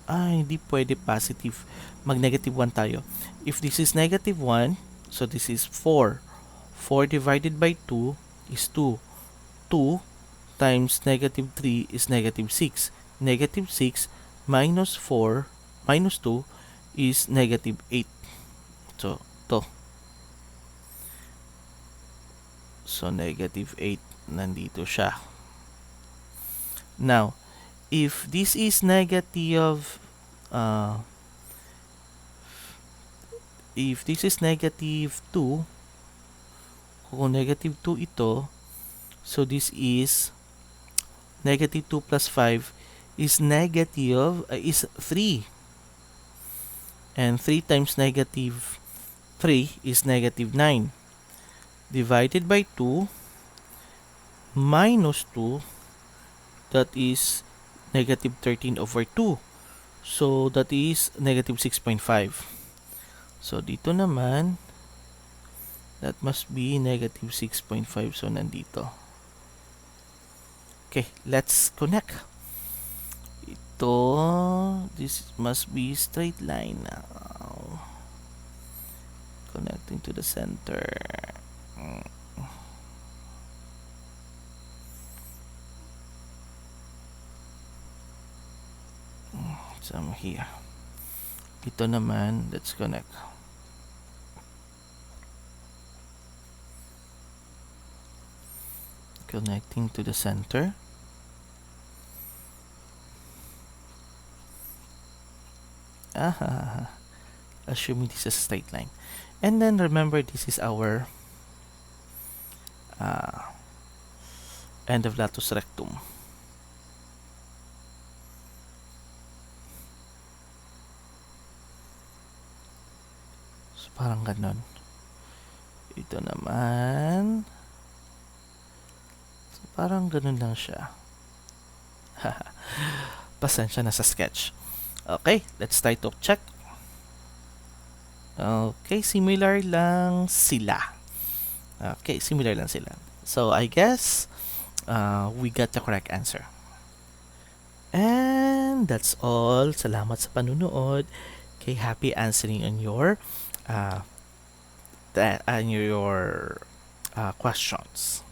hindi pwede positive. Mag-negative 1 tayo. If this is negative 1, so this is 4. 4 divided by 2 is 2. 2 times negative 3 is negative 6. Negative 6 minus 4 minus 2 is negative 8. So, to. So, negative 8. Nandito siya. Now, if this is negative, if this is negative 2, kung negative 2 ito, So this is negative 2 plus 5 is is 3. And 3 times negative 3 is negative 9. Divided by 2 minus 2, that is negative 13 over 2. So that is negative 6.5. So dito naman, that must be negative 6.5. So nandito. Okay, let's connect. This must be straight line now. Connecting to the center. So I'm here. Ito naman, let's connect. Connecting to the center. Assuming this is a straight line. And then remember, this is our end of latus rectum. So parang ganon. Ito naman. So parang ganon lang siya. Pasensya na sa sketch. Okay, let's try to check. Okay, similar lang sila. So I guess we got the correct answer. And that's all. Salamat sa panunood. Okay, happy answering on your questions.